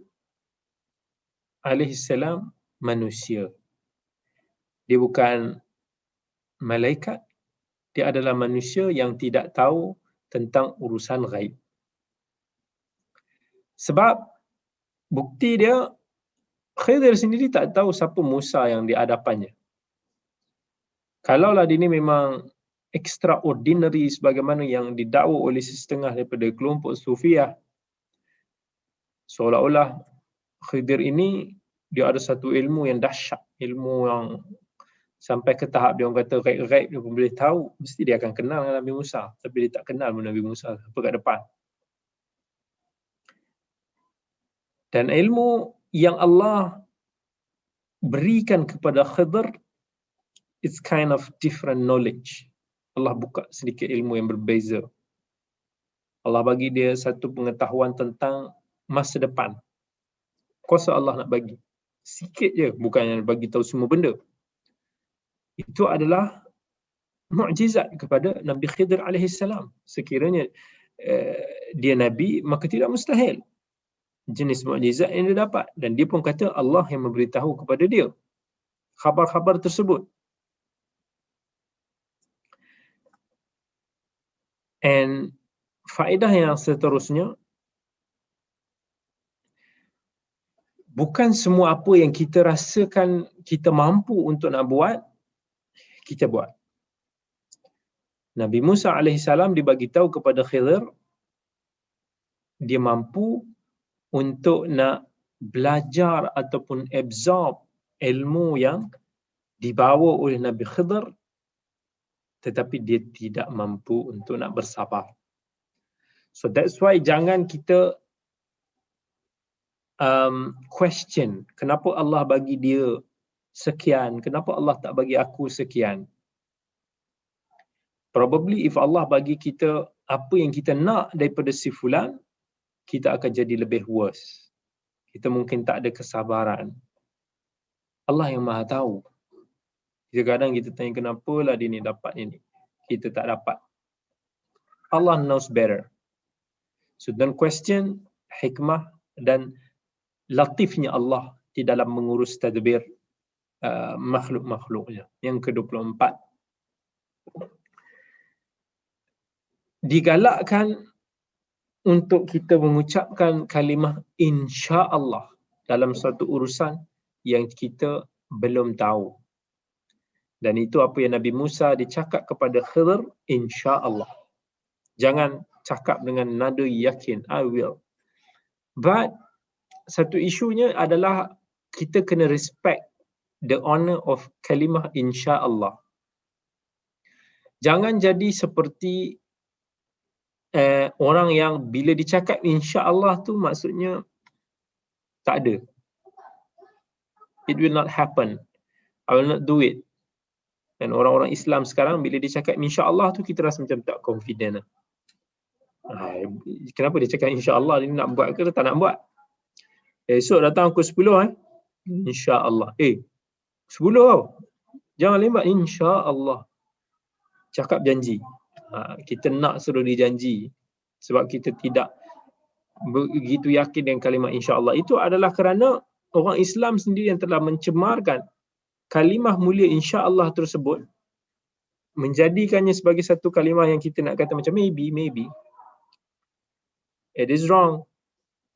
A: alaihissalam manusia. Dia bukan malaikat, dia adalah manusia yang tidak tahu tentang urusan ghaib. Sebab bukti dia, Khidir sendiri tak tahu siapa Musa yang di hadapannya. Kalaulah dia ni memang extraordinary sebagaimana yang didakwa oleh setengah daripada kelompok Sufiah, seolah-olah Khidir ini dia ada satu ilmu yang dahsyat, ilmu yang sampai ke tahap dia orang kata ghaib dia pun boleh tahu, mesti dia akan kenal dengan Nabi Musa. Tapi dia tak kenal Nabi Musa apa kat depan. Dan ilmu yang Allah berikan kepada Khidir, it's kind of different knowledge. Allah buka sedikit ilmu yang berbeza. Allah bagi dia satu pengetahuan tentang masa depan. Kuasa Allah nak bagi sikit je, bukannya bagi tahu semua benda. Itu adalah mukjizat kepada Nabi Khidir alaihissalam. Sekiranya dia Nabi, maka tidak mustahil jenis mukjizat yang dia dapat. Dan dia pun kata Allah yang memberitahu kepada dia khabar-khabar tersebut. And faedah yang seterusnya, bukan semua apa yang kita rasakan kita mampu untuk nak buat, kita buat. Nabi Musa alaihissalam dibagi tahu kepada Khidir, dia mampu untuk nak belajar ataupun absorb ilmu yang dibawa oleh Nabi Khidir, tetapi dia tidak mampu untuk nak bersabar. So that's why jangan kita question kenapa Allah bagi dia sekian, kenapa Allah tak bagi aku sekian. Probably if Allah bagi kita apa yang kita nak daripada si fulan, kita akan jadi lebih worse. Kita mungkin tak ada kesabaran. Allah yang Maha tahu. Kadang-kadang kita tanya kenapa lah dia ni dapat ini, kita tak dapat. Allah knows better. So don't question hikmah dan latifnya Allah di dalam mengurus tadbir makhluk-makhluknya. Yang ke-24, digalakkan untuk kita mengucapkan kalimah insya-Allah dalam satu urusan yang kita belum tahu. Dan itu apa yang Nabi Musa dicakap kepada Khidir, insya-Allah. Jangan cakap dengan nada yakin, I will. But satu isunya adalah kita kena respect the honor of kalimah insya-Allah. Jangan jadi seperti orang yang bila dicakap insya-Allah tu maksudnya tak ada. It will not happen. I will not do it. Dan orang-orang Islam sekarang bila dicakap insya-Allah tu kita rasa macam tak confident. Kenapa dia cakap insya-Allah, dia nak buat ke tak nak buat? Esok datang pukul 10 insya-Allah. 10 tau. Jangan lembat, insya-Allah. Cakap janji. Kita nak suruh dia janji sebab kita tidak begitu yakin dengan kalimah insya-Allah. Itu adalah kerana orang Islam sendiri yang telah mencemarkan kalimah mulia insya-Allah tersebut, menjadikannya sebagai satu kalimah yang kita nak kata macam maybe. It is wrong.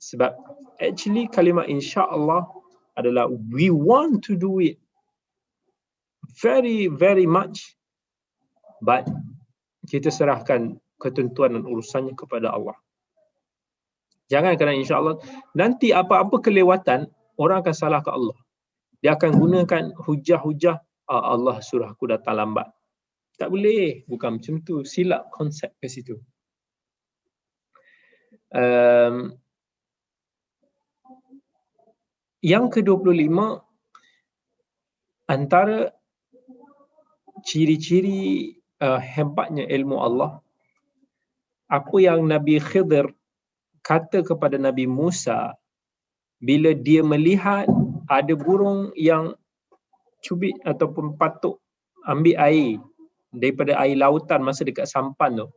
A: Sebab actually kalimah insya-Allah adalah we want to do it. very very much, but kita serahkan ketentuan dan urusannya kepada Allah. Jangan kerana insya-Allah nanti apa-apa kelewatan orang akan salahkan Allah. Dia akan gunakan hujah-hujah, Allah suruh aku datang lambat. Tak boleh, bukan macam tu. Silap konsep ke situ. Yang ke-25, antara ciri-ciri hebatnya ilmu Allah, apa yang Nabi Khidir kata kepada Nabi Musa bila dia melihat ada burung yang cubit ataupun patuk ambil air daripada air lautan masa dekat sampan tu.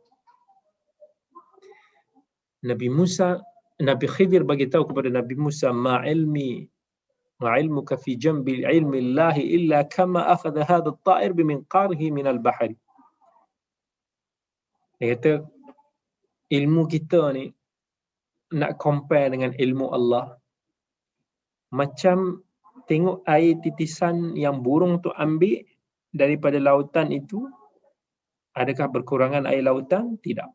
A: Nabi Khidir bagi tahu kepada Nabi Musa, ma ilmuka fi jambi ilmi Allah illa kama akhadha hadha at-ta'ir biminqarihi min al-bahr. Dia kata ilmu kita ni nak compare dengan ilmu Allah macam tengok air titisan yang burung tu ambil daripada lautan itu. Adakah berkurangan air lautan? Tidak.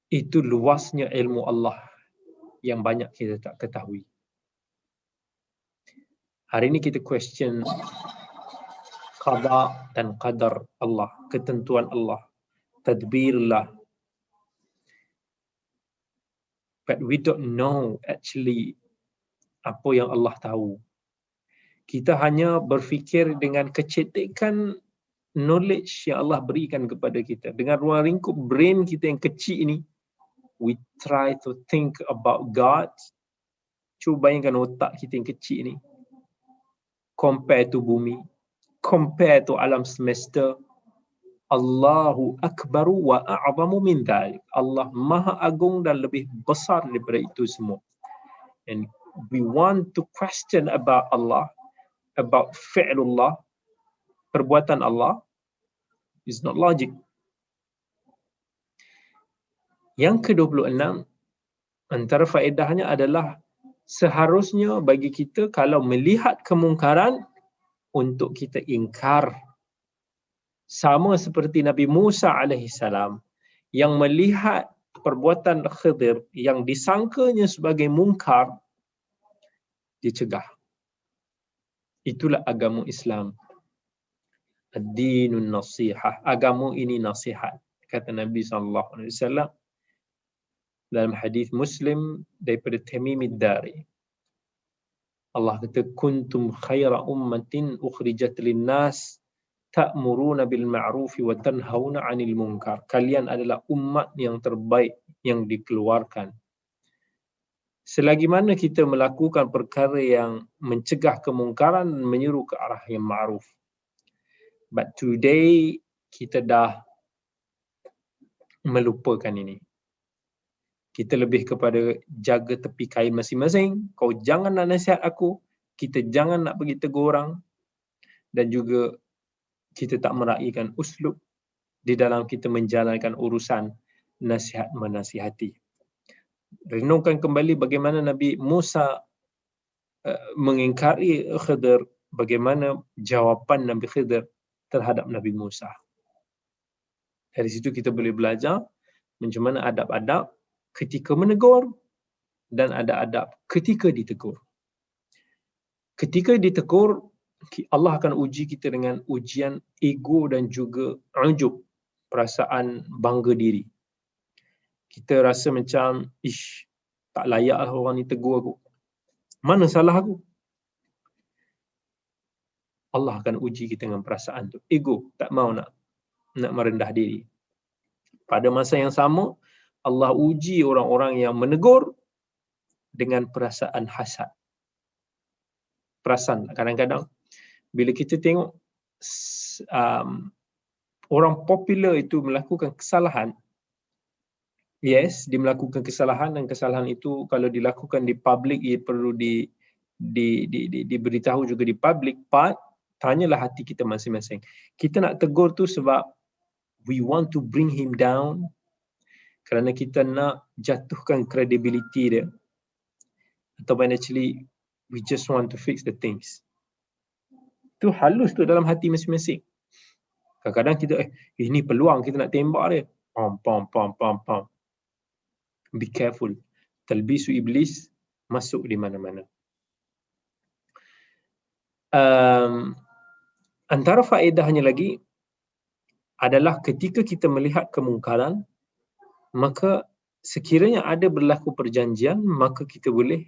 A: Itu luasnya ilmu Allah yang banyak kita tak ketahui. Hari ini kita question qada dan qadar Allah, ketentuan Allah, tadbir Allah. But we don't know actually apa yang Allah tahu. Kita hanya berfikir dengan kecerdikan knowledge yang Allah berikan kepada kita. Dengan ruang lingkup brain kita yang kecil ini, we try to think about God. Cuba bayangkan otak kita yang kecil ini. Compare to bumi. Compare to alam semesta. Allahu akbaru wa a'zamu min dhalik. Allah maha agung dan lebih besar daripada itu semua. And we want to question about Allah, about fi'lullah, perbuatan Allah, is not logic. Yang ke-26, antara faedahnya adalah seharusnya bagi kita kalau melihat kemungkaran untuk kita ingkar. Sama seperti Nabi Musa alaihissalam yang melihat perbuatan Khidir yang disangkanya sebagai mungkar, dia cegah. Itulah agama Islam. Ad-dinun nasihah. Agama ini nasihat. Kata Nabi SAW dalam hadis Muslim daripada Tamim ad-Dari. Allah kata, kuntum khaira ummatin ukhrijat lin-nas ta'muruna bil ma'ruf wa tanhauna 'anil munkar. Kalian adalah umat yang terbaik yang dikeluarkan. Selagi mana kita melakukan perkara yang mencegah kemungkaran, menyuruh ke arah yang ma'ruf. But today kita dah melupakan ini. Kita lebih kepada jaga tepi kain masing-masing. Kau jangan nak nasihat aku, kita jangan nak pergi tegur orang, dan juga kita tak meraihkan uslub di dalam kita menjalankan urusan nasihat menasihati. Renungkan kembali bagaimana Nabi Musa mengingkari Khidir, bagaimana jawapan Nabi Khidir terhadap Nabi Musa. Dari situ kita boleh belajar macam mana adab-adab ketika menegur dan ada adab ketika ditegur. Ketika ditegur, Allah akan uji kita dengan ujian ego dan juga ujub, perasaan bangga diri. Kita rasa macam, tak layaklah orang ni tegur aku. Mana salah aku? Allah akan uji kita dengan perasaan tu. Ego, tak mau nak merendah diri. Pada masa yang sama, Allah uji orang-orang yang menegur dengan perasaan hasad. Perasan kadang-kadang bila kita tengok orang popular itu melakukan kesalahan, yes, dia melakukan kesalahan, dan kesalahan itu kalau dilakukan di public, ia perlu diberitahu juga di public. But tanyalah hati kita masing-masing. Kita nak tegur tu sebab we want to bring him down, kerana kita nak jatuhkan credibility dia, ataupun actually we just want to fix the things. Tu halus tu dalam hati masing-masing. Kadang-kadang kita ini peluang kita nak tembak dia. Pam pam pam pam pam. Be careful. Talbisu iblis masuk di mana-mana. Antara faedahnya lagi adalah ketika kita melihat kemungkaran, maka sekiranya ada berlaku perjanjian, maka kita boleh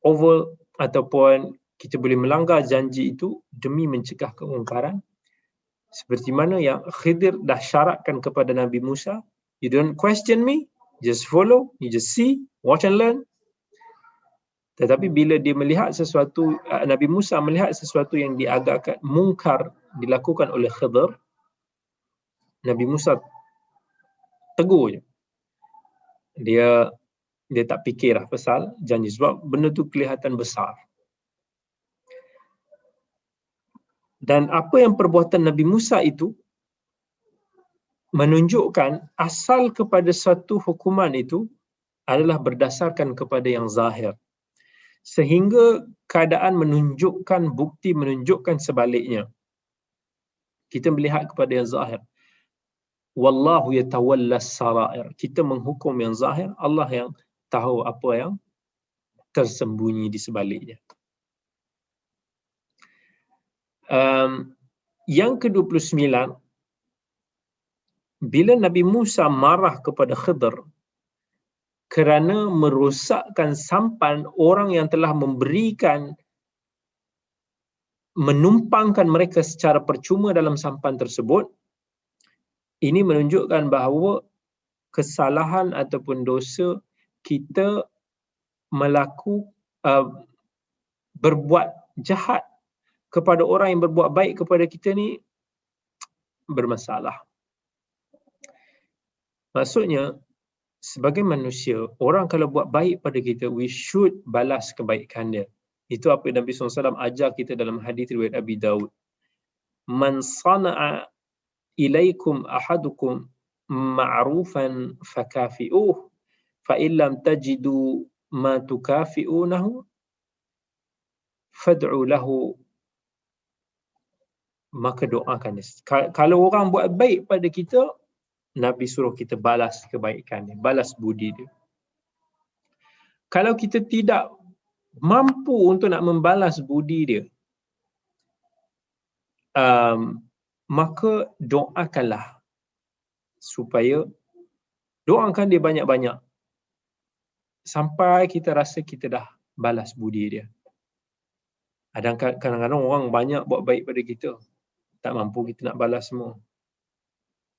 A: over ataupun kita boleh melanggar janji itu demi mencegah kemungkaran. Seperti mana yang Khidir dah syaratkan kepada Nabi Musa, you don't question me, just follow, you just see, watch and learn. Tetapi bila dia melihat sesuatu, Nabi Musa melihat sesuatu yang diagakkan mungkar dilakukan oleh Khidir, Nabi Musa tegur je. Dia tak fikirlah pasal janji sebab benda tu kelihatan besar. Dan apa yang perbuatan Nabi Musa itu menunjukkan asal kepada satu hukuman itu adalah berdasarkan kepada yang zahir. Sehingga keadaan menunjukkan, bukti menunjukkan sebaliknya. Kita melihat kepada yang zahir. Wallahu yatawallas sarair. Kita menghukum yang zahir, Allah yang tahu apa yang tersembunyi di sebaliknya. Yang ke-29, bila Nabi Musa marah kepada Khidir kerana merosakkan sampan orang yang telah menumpangkan mereka secara percuma dalam sampan tersebut, ini menunjukkan bahawa kesalahan ataupun dosa kita berbuat jahat kepada orang yang berbuat baik kepada kita ni bermasalah. Maksudnya, sebagai manusia, orang kalau buat baik pada kita, we should balas kebaikan dia. Itu apa Nabi SAW ajar kita dalam hadis riwayat Abi Daud. Man sana'a ilaikum ahadukum ma'rufan fakafi'uh fa illam tajidu ma tukafi'unahu fad'u lahu, maka doakan dia. Kalau orang buat baik pada kita, Nabi suruh kita balas kebaikan dia, balas budi dia. Kalau kita tidak mampu untuk nak membalas budi dia, maka doakanlah supaya doakan dia banyak-banyak sampai kita rasa kita dah balas budi dia. Kadang-kadang orang banyak buat baik pada kita, tak mampu kita nak balas semua.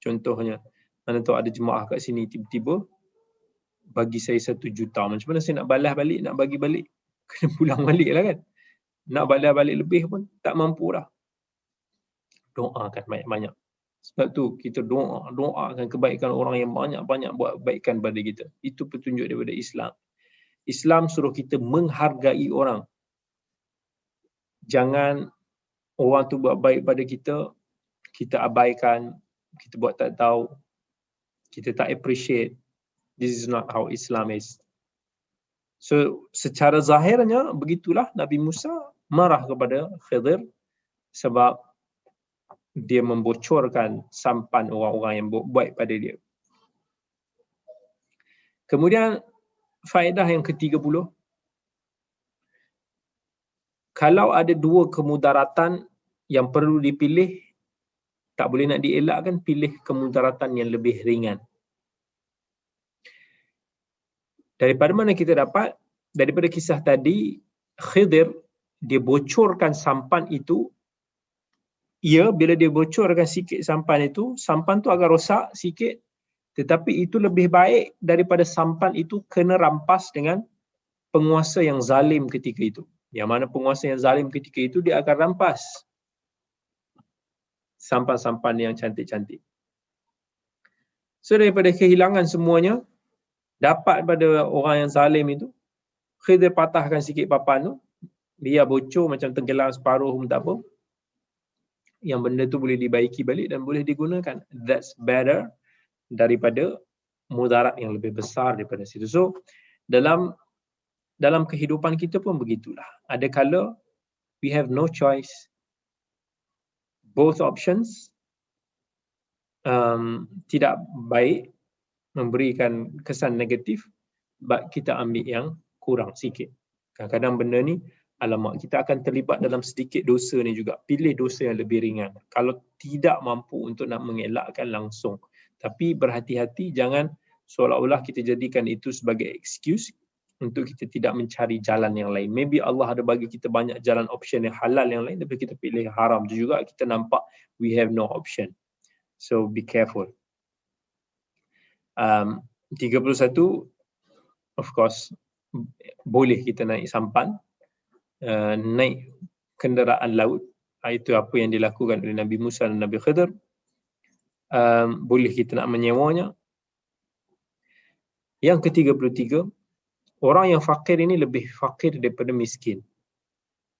A: Contohnya, mana tahu ada jemaah kat sini tiba-tiba bagi saya 1 juta. Macam mana saya nak balas balik, nak bagi balik? Kena pulang balik lah kan. Nak balas balik lebih pun tak mampu dah. Doakan banyak-banyak. Sebab tu kita doakan kebaikan orang yang banyak-banyak buat kebaikan pada kita. Itu petunjuk daripada Islam. Islam suruh kita menghargai orang. Jangan orang tu buat baik pada kita, kita abaikan, kita buat tak tahu, kita tak appreciate. This is not how Islam is. So, secara zahirnya begitulah Nabi Musa marah kepada Khidir sebab dia membocorkan sampan orang-orang yang buat baik pada dia. Kemudian faedah yang ke-30, kalau ada 2 kemudaratan yang perlu dipilih, tak boleh nak dielakkan, pilih kemudaratan yang lebih ringan. Daripada mana kita dapat? Daripada kisah tadi, Khidir dia bocorkan sampan itu. Bila dia bocorkan sikit sampan itu, sampan tu agak rosak sikit, tetapi itu lebih baik daripada sampan itu kena rampas dengan penguasa yang zalim ketika itu. Yang mana penguasa yang zalim ketika itu, dia akan rampas sampan-sampan yang cantik-cantik. So daripada kehilangan semuanya, dapat pada orang yang zalim itu, Khidir patahkan sikit papan tu, biar bocor macam tenggelam separuh pun tak apa. Yang benda tu boleh dibaiki balik dan boleh digunakan. That's better daripada mudarat yang lebih besar daripada situ. So dalam kehidupan kita pun begitulah. Ada kala we have no choice. Both options tidak baik, memberikan kesan negatif, but kita ambil yang kurang sikit. Kadang-kadang benda ni, alamak, kita akan terlibat dalam sedikit dosa ni juga. Pilih dosa yang lebih ringan. Kalau tidak mampu untuk nak mengelakkan langsung. Tapi berhati-hati, jangan seolah-olah kita jadikan itu sebagai excuse untuk kita tidak mencari jalan yang lain. Maybe Allah ada bagi kita banyak jalan option yang halal yang lain, tapi kita pilih haram tu juga, kita nampak we have no option. So be careful. 31, of course, boleh kita naik sampan, naik kenderaan laut. Itu apa yang dilakukan oleh Nabi Musa dan Nabi Khidir. Boleh kita nak menyewanya. Yang ke-33, orang yang fakir ini lebih fakir daripada miskin.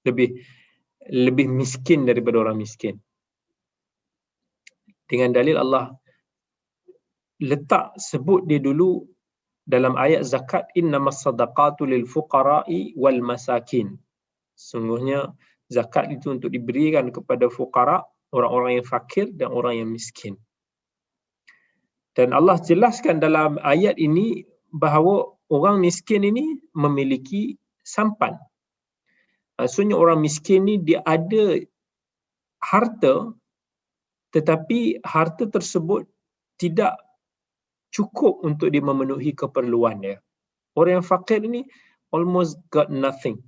A: Lebih miskin daripada orang miskin. Dengan dalil Allah letak sebut dia dulu dalam ayat zakat, innamas sadaqatu lil fuqara'i wal masakin. Sungguhnya zakat itu untuk diberikan kepada fuqara, orang-orang yang fakir dan orang yang miskin. Dan Allah jelaskan dalam ayat ini bahawa orang miskin ini memiliki sampan. Maksudnya orang miskin ni dia ada harta, tetapi harta tersebut tidak cukup untuk dia memenuhi keperluan dia. Orang yang fakir ini almost got nothing.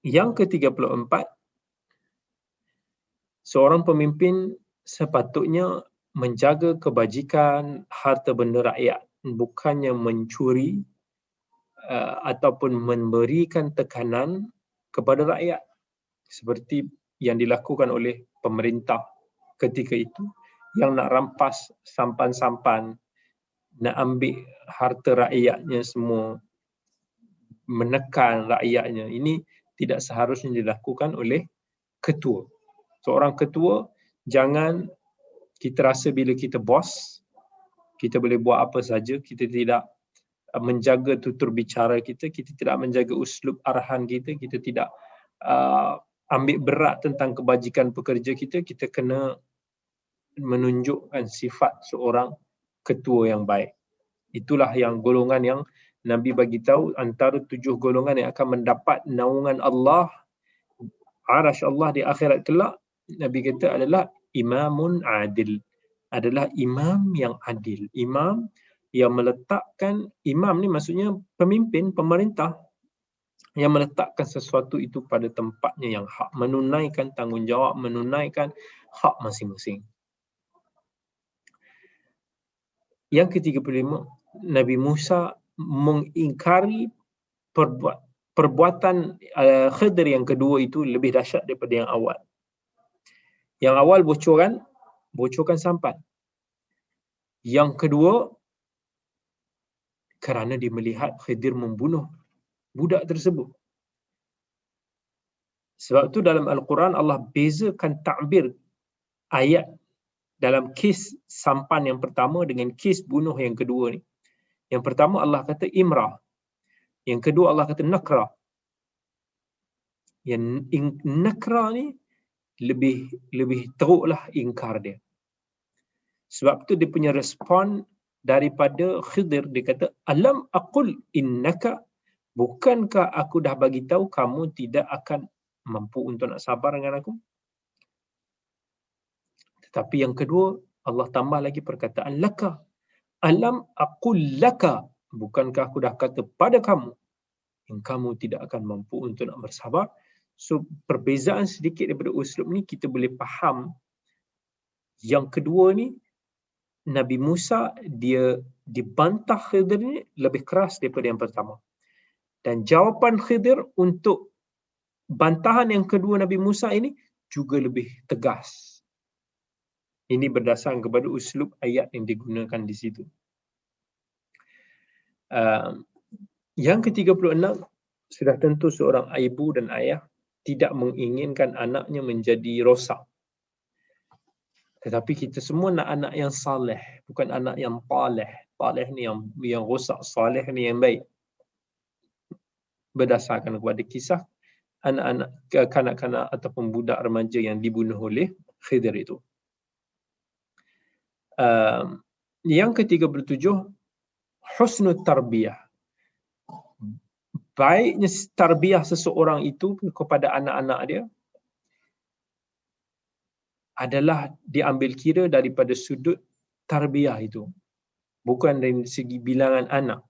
A: Yang ke-34, seorang pemimpin sepatutnya menjaga kebajikan harta benda rakyat, bukannya mencuri ataupun memberikan tekanan kepada rakyat seperti yang dilakukan oleh pemerintah ketika itu, yang nak rampas sampan-sampan, nak ambil harta rakyatnya semua, menekan rakyatnya. Ini tidak seharusnya dilakukan oleh ketua. Seorang ketua, jangan kita rasa bila kita bos, kita boleh buat apa saja, kita tidak menjaga tutur bicara kita, kita tidak menjaga uslub arahan kita, kita tidak ambil berat tentang kebajikan pekerja kita, kita kena menunjukkan sifat seorang ketua yang baik. Itulah yang golongan yang Nabi bagi tahu antara 7 golongan yang akan mendapat naungan Allah, arasy Allah di akhirat kelak. Nabi kata adalah imamun adil, adalah imam yang adil. Imam yang meletakkan, imam ni maksudnya pemimpin, pemerintah, yang meletakkan sesuatu itu pada tempatnya yang hak, menunaikan tanggungjawab, menunaikan hak masing-masing. Yang ke-35, Nabi Musa mengingkari perbuatan Khidir yang kedua itu lebih dahsyat daripada yang awal. Yang awal bocorkan sampan. Yang kedua, kerana dia melihat Khidir membunuh budak tersebut. Sebab tu dalam Al-Quran Allah bezakan takbir ayat dalam kes sampan yang pertama dengan kes bunuh yang kedua ni. Yang pertama Allah kata imrah. Yang kedua Allah kata nakra. Yang nakra ni lebih teruklah ingkar dia. Sebab tu dia punya respon daripada Khidir, dia kata alam aqul innaka, bukankah aku dah bagi tahu kamu tidak akan mampu untuk nak sabar dengan aku? Tetapi yang kedua Allah tambah lagi perkataan laka, alam aqul laka, bukankah aku dah kata pada kamu yang kamu tidak akan mampu untuk nak bersabar? So perbezaan sedikit daripada uslub ni kita boleh faham. Yang kedua ni Nabi Musa dia dibantah Khidir ni lebih keras daripada yang pertama. Dan jawapan Khidir untuk bantahan yang kedua Nabi Musa ini juga lebih tegas. Ini berdasarkan kepada uslub ayat yang digunakan di situ. Yang ke-36, sudah tentu seorang ibu dan ayah tidak menginginkan anaknya menjadi rosak. Tetapi kita semua nak anak yang saleh, bukan anak yang taleh. Taleh ni yang rosak, saleh ni yang baik. berdasarkan kepada kisah anak-anak, kanak-kanak ataupun budak remaja yang dibunuh oleh Khidir itu. Yang ke-37, husnul tarbiyah. Baiknya tarbiyah seseorang itu kepada anak-anak dia adalah diambil kira daripada sudut tarbiyah itu, bukan dari segi bilangan anak.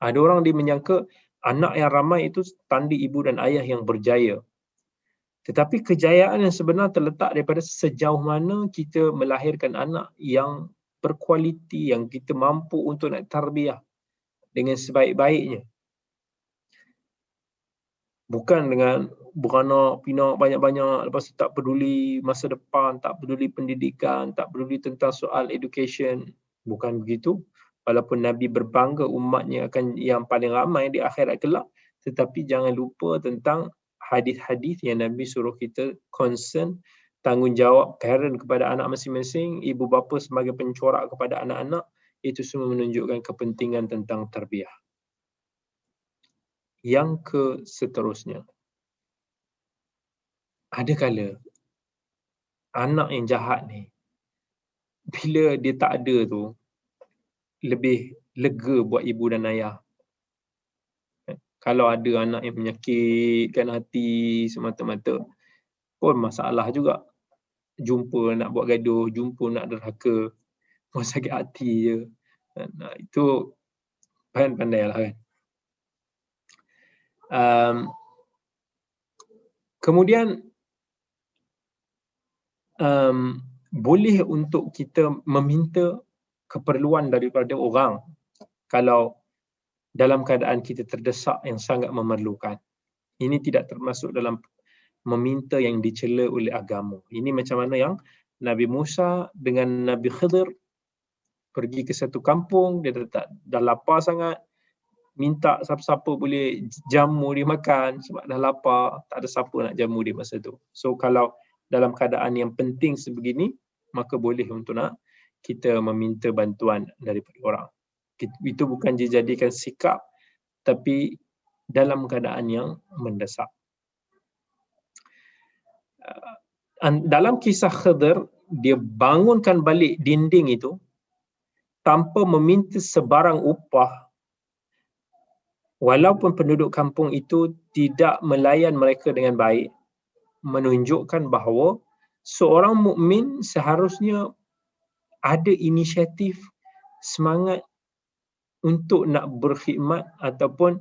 A: Ada orang dia menyangka anak yang ramai itu tanda ibu dan ayah yang berjaya. Tetapi kejayaan yang sebenar terletak daripada sejauh mana kita melahirkan anak yang berkualiti, yang kita mampu untuk nak tarbiyah dengan sebaik-baiknya. Bukan dengan beranak pinak banyak-banyak, lepas tu tak peduli masa depan, tak peduli pendidikan, tak peduli tentang soal education. Bukan begitu. Walaupun Nabi berbangga umatnya akan yang paling ramai di akhirat kelak, tetapi jangan lupa tentang hadis-hadis yang Nabi suruh kita concern, tanggungjawab parent kepada anak masing-masing, ibu bapa sebagai pencorak kepada anak-anak. Itu semua menunjukkan kepentingan tentang tarbiyah. Yang ke seterusnya, ada kala anak yang jahat ni, bila dia tak ada tu, lebih lega buat ibu dan ayah. Kalau ada anak yang menyakitkan hati semata-mata, pun masalah juga. Jumpa nak buat gaduh, jumpa nak derhaka, buat sakit hati je. Nah, itu pandai-pandailah kan. Kemudian boleh untuk kita meminta keperluan daripada orang kalau dalam keadaan kita terdesak yang sangat memerlukan. Ini tidak termasuk dalam meminta yang dicela oleh agama. Ini macam mana yang Nabi Musa dengan Nabi Khidir pergi ke satu kampung, dia dah lapar sangat, minta siapa-siapa boleh jamu dia makan sebab dah lapar, tak ada siapa nak jamu dia masa tu. So kalau dalam keadaan yang penting sebegini, maka boleh untuk nak kita meminta bantuan daripada orang. Itu bukan dijadikan sikap, tapi dalam keadaan yang mendesak. Dalam kisah Khidir, dia bangunkan balik dinding itu tanpa meminta sebarang upah, walaupun penduduk kampung itu tidak melayan mereka dengan baik, menunjukkan bahawa seorang mukmin seharusnya ada inisiatif, semangat untuk nak berkhidmat ataupun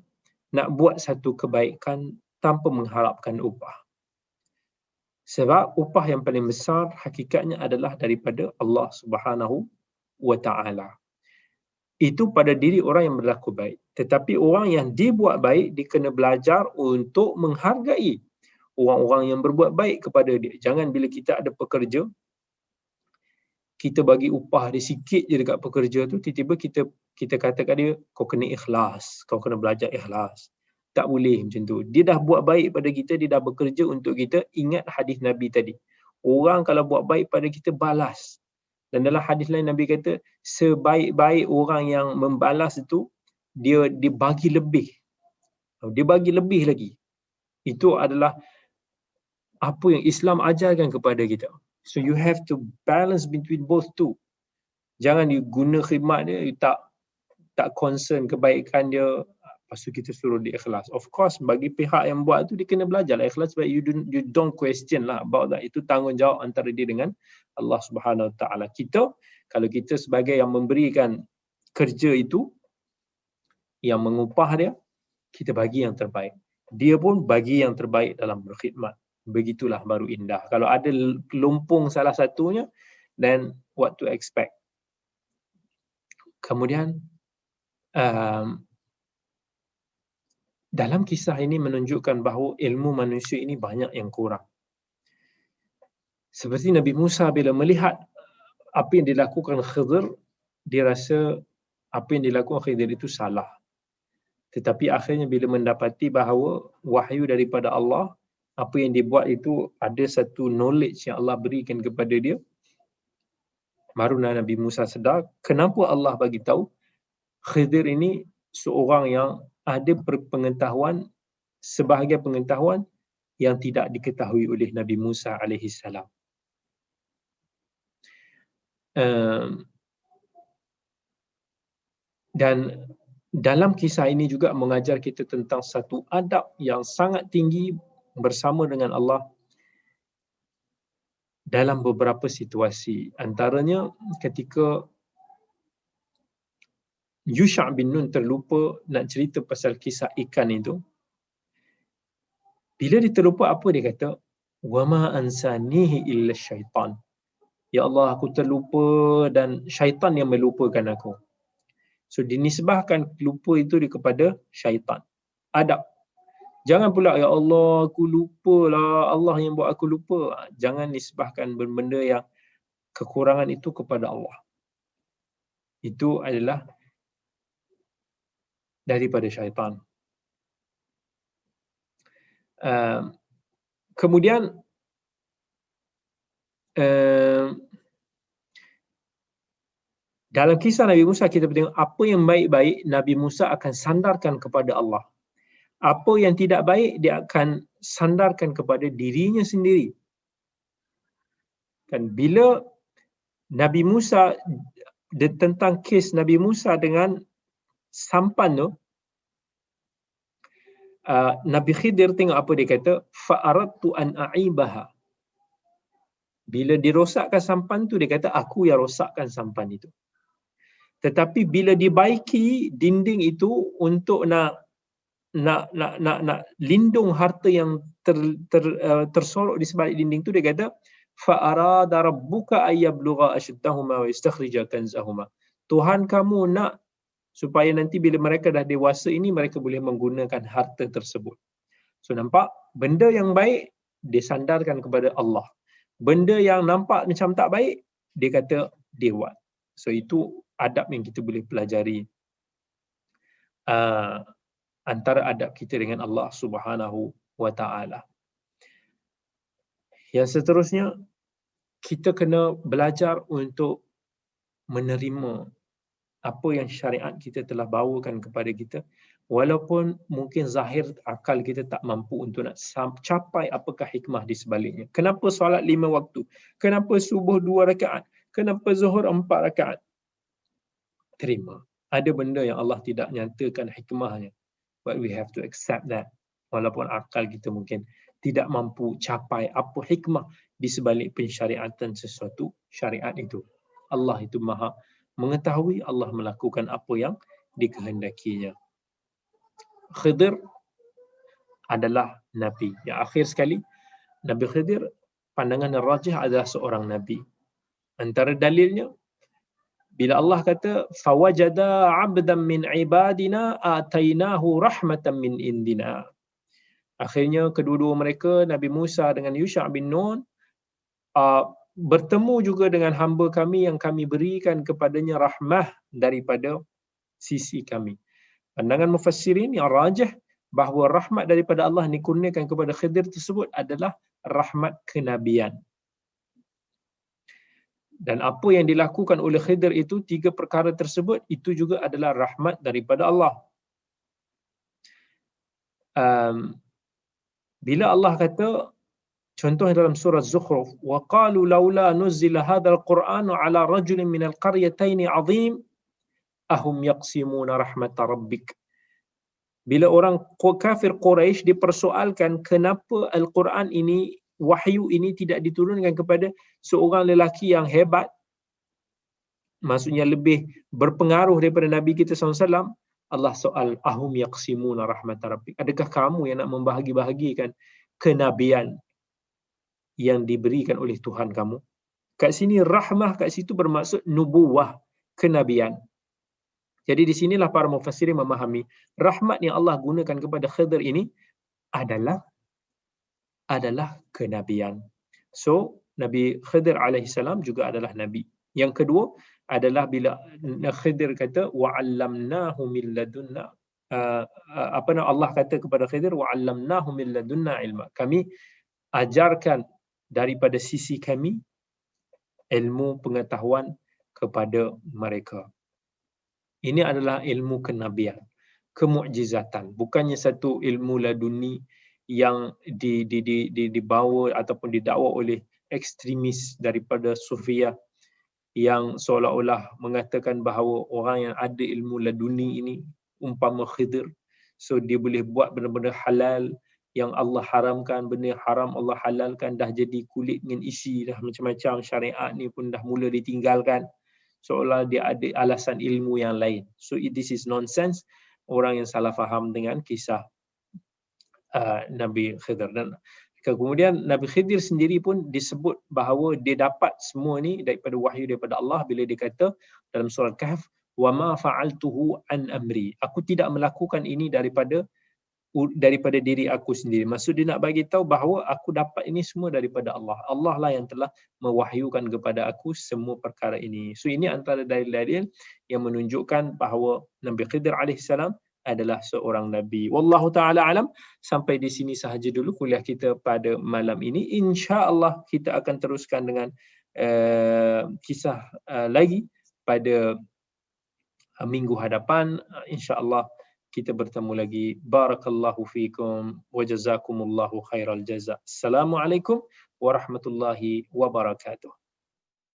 A: nak buat satu kebaikan tanpa mengharapkan upah. Sebab upah yang paling besar hakikatnya adalah daripada Allah Subhanahu wa Ta'ala. Itu pada diri orang yang berlaku baik. Tetapi orang yang dibuat baik, dia kena belajar untuk menghargai orang-orang yang berbuat baik kepada dia. Jangan bila kita ada pekerja, kita bagi upah dia sikit je dekat pekerja tu, tiba-tiba kita kata kat dia, kau kena ikhlas, kau kena belajar ikhlas. Tak boleh macam tu. Dia dah buat baik pada kita, dia dah bekerja untuk kita. Ingat hadis Nabi tadi. Orang kalau buat baik pada kita, balas. Dan dalam hadis lain Nabi kata, sebaik-baik orang yang membalas itu, dia bagi lebih. Dia bagi lebih lagi. Itu adalah apa yang Islam ajarkan kepada kita. So you have to balance between both two. Jangan you guna khidmat dia, you tak concern kebaikan dia, lepas tu kita suruh dia ikhlas. Of course, bagi pihak yang buat tu, dia kena belajar lah ikhlas, sebab you don't question lah about that. Itu tanggungjawab antara dia dengan Allah Subhanahu Wa Ta'ala. Kalau kita sebagai yang memberikan kerja itu, yang mengupah dia, kita bagi yang terbaik. Dia pun bagi yang terbaik dalam berkhidmat. Begitulah baru indah. Kalau ada lumpung salah satunya, then what to expect? Kemudian, dalam kisah ini menunjukkan bahawa ilmu manusia ini banyak yang kurang. Seperti Nabi Musa bila melihat apa yang dilakukan Khidir, dia rasa apa yang dilakukan Khidir itu salah. Tetapi akhirnya bila mendapati bahawa wahyu daripada Allah, apa yang dibuat itu ada satu knowledge yang Allah berikan kepada dia, barulah Nabi Musa sedar kenapa Allah bagi tahu Khidir ini seorang yang ada pengetahuan sebahagian pengetahuan yang tidak diketahui oleh Nabi Musa alaihi salam. Dan dalam kisah ini juga mengajar kita tentang satu adab yang sangat tinggi bersama dengan Allah dalam beberapa situasi. Antaranya ketika Yusha' bin Nun terlupa nak cerita pasal kisah ikan itu. Bila dia terlupa, apa dia kata? وَمَا أَنْسَانِهِ إِلَّا الشَّيْطَانِ. Ya Allah, aku terlupa dan syaitan yang melupakan aku. So dinisbahkan lupa itu kepada syaitan. Adab. Jangan pula, ya Allah, aku lupalah, Allah yang buat aku lupa. Jangan nisbahkan benda yang kekurangan itu kepada Allah. Itu adalah daripada syaitan. Kemudian dalam kisah Nabi Musa kita tengok apa yang baik-baik Nabi Musa akan sandarkan kepada Allah. Apa yang tidak baik dia akan sandarkan kepada dirinya sendiri. Dan bila Nabi Musa tentang kes Nabi Musa dengan sampan tu, Nabi Khidir tengok apa dia kata, fa'aradtu an a'ibaha. Bila dirosakkan sampan tu, dia kata aku yang rosakkan sampan itu. Tetapi bila dibaiki dinding itu untuk nak lindung harta yang tersorok di sebalik dinding tu, dia kata fa'arada rabbuka ayyablugha ashuddahuma wa yastakhrija kanzahuma. Tuhan kamu nak supaya nanti bila mereka dah dewasa ini mereka boleh menggunakan harta tersebut. So nampak benda yang baik disandarkan kepada Allah. Benda yang nampak macam tak baik dia kata dia buat. So itu adab yang kita boleh pelajari. Antara adab kita dengan Allah Subhanahu wa taala. Yang seterusnya, kita kena belajar untuk menerima apa yang syariat kita telah bawakan kepada kita, walaupun mungkin zahir akal kita tak mampu untuk nak capai apakah hikmah di sebaliknya. Kenapa solat 5 waktu? Kenapa subuh 2 rakaat? Kenapa zuhur 4 rakaat? Terima. Ada benda yang Allah tidak nyatakan hikmahnya. But we have to accept that. Walaupun akal kita mungkin tidak mampu capai apa hikmah di sebalik pensyariatan sesuatu syariat itu. Allah itu maha mengetahui, Allah melakukan apa yang dikehendakinya. Khidir adalah Nabi. Yang akhir sekali, Nabi Khidir pandangan rajih adalah seorang Nabi. Antara dalilnya, bila Allah kata fawajada 'abdan min ibadina atainahu rahmatan min indina. Akhirnya kedua-dua mereka, Nabi Musa dengan Yusha' bin Nun, bertemu juga dengan hamba kami yang kami berikan kepadanya rahmah daripada sisi kami. Pandangan mufassirin yang rajih bahawa rahmat daripada Allah dikurniakan kepada Khidir tersebut adalah rahmat kenabian. Dan apa yang dilakukan oleh Khidir itu, 3 perkara tersebut, itu juga adalah rahmat daripada Allah. Bila Allah kata, contoh dalam surah Zukhruf, وَقَالُوا لَوْلَا نُزِّلَ هَذَا الْقُرْآنُ عَلَى رَجُلٍ مِنَ الْقَرْيَتَيْنِ عَظِيمٍ أَهُمْ يَقْسِمُونَ رَحْمَةَ رَبِّكَ. Bila orang kafir Quraisy dipersoalkan kenapa Al-Quran ini, wahyu ini tidak diturunkan kepada seorang lelaki yang hebat, maksudnya lebih berpengaruh daripada Nabi kita SAW, Allah soal, ahum yaqsimuna rahmat rabbik. Adakah kamu yang nak membahagi-bahagikan kenabian yang diberikan oleh Tuhan kamu? Kat sini rahmah kat situ bermaksud nubuwah, kenabian. Jadi di sinilah para mufassirin memahami rahmat yang Allah gunakan kepada Khidir ini adalah kenabian. So Nabi Khidir alaihi salam juga adalah nabi. Yang kedua adalah bila Khidir kata wa'allamnahu min ladunna, Allah kata kepada Khidir wa'allamnahu min ladunna ilma. Kami ajarkan daripada sisi kami ilmu pengetahuan kepada mereka. Ini adalah ilmu kenabian. kemukjizatan, bukannya satu ilmu laduni yang dibawa ataupun didakwa oleh ekstremis daripada Sufiah yang seolah-olah mengatakan bahawa orang yang ada ilmu laduni ini umpama Khidir, so dia boleh buat benda-benda halal yang Allah haramkan, benda yang haram Allah halalkan, dah jadi kulit dengan isi, dah macam-macam, syariat ni pun dah mula ditinggalkan, seolah dia ada alasan ilmu yang lain. So this is nonsense. Orang yang salah faham dengan kisah Nabi Khidir. Dan kemudian Nabi Khidir sendiri pun disebut bahawa dia dapat semua ni daripada wahyu daripada Allah bila dia kata dalam surah Kahf, wa ma fa'altuhu an amri, aku tidak melakukan ini daripada diri aku sendiri. Maksud dia nak bagi tahu bahawa aku dapat ini semua daripada Allah. Allah lah yang telah mewahyukan kepada aku semua perkara ini. So ini antara dalil-dalil yang menunjukkan bahawa Nabi Khidir alaihissalam adalah seorang nabi. Wallahu taala alam. Sampai di sini sahaja dulu kuliah kita pada malam ini. Insya-Allah kita akan teruskan dengan kisah lagi pada minggu hadapan. Insya-Allah kita bertemu lagi. Barakallahu fikum wa jazakumullahu khairal jaza. Assalamualaikum warahmatullahi wabarakatuh.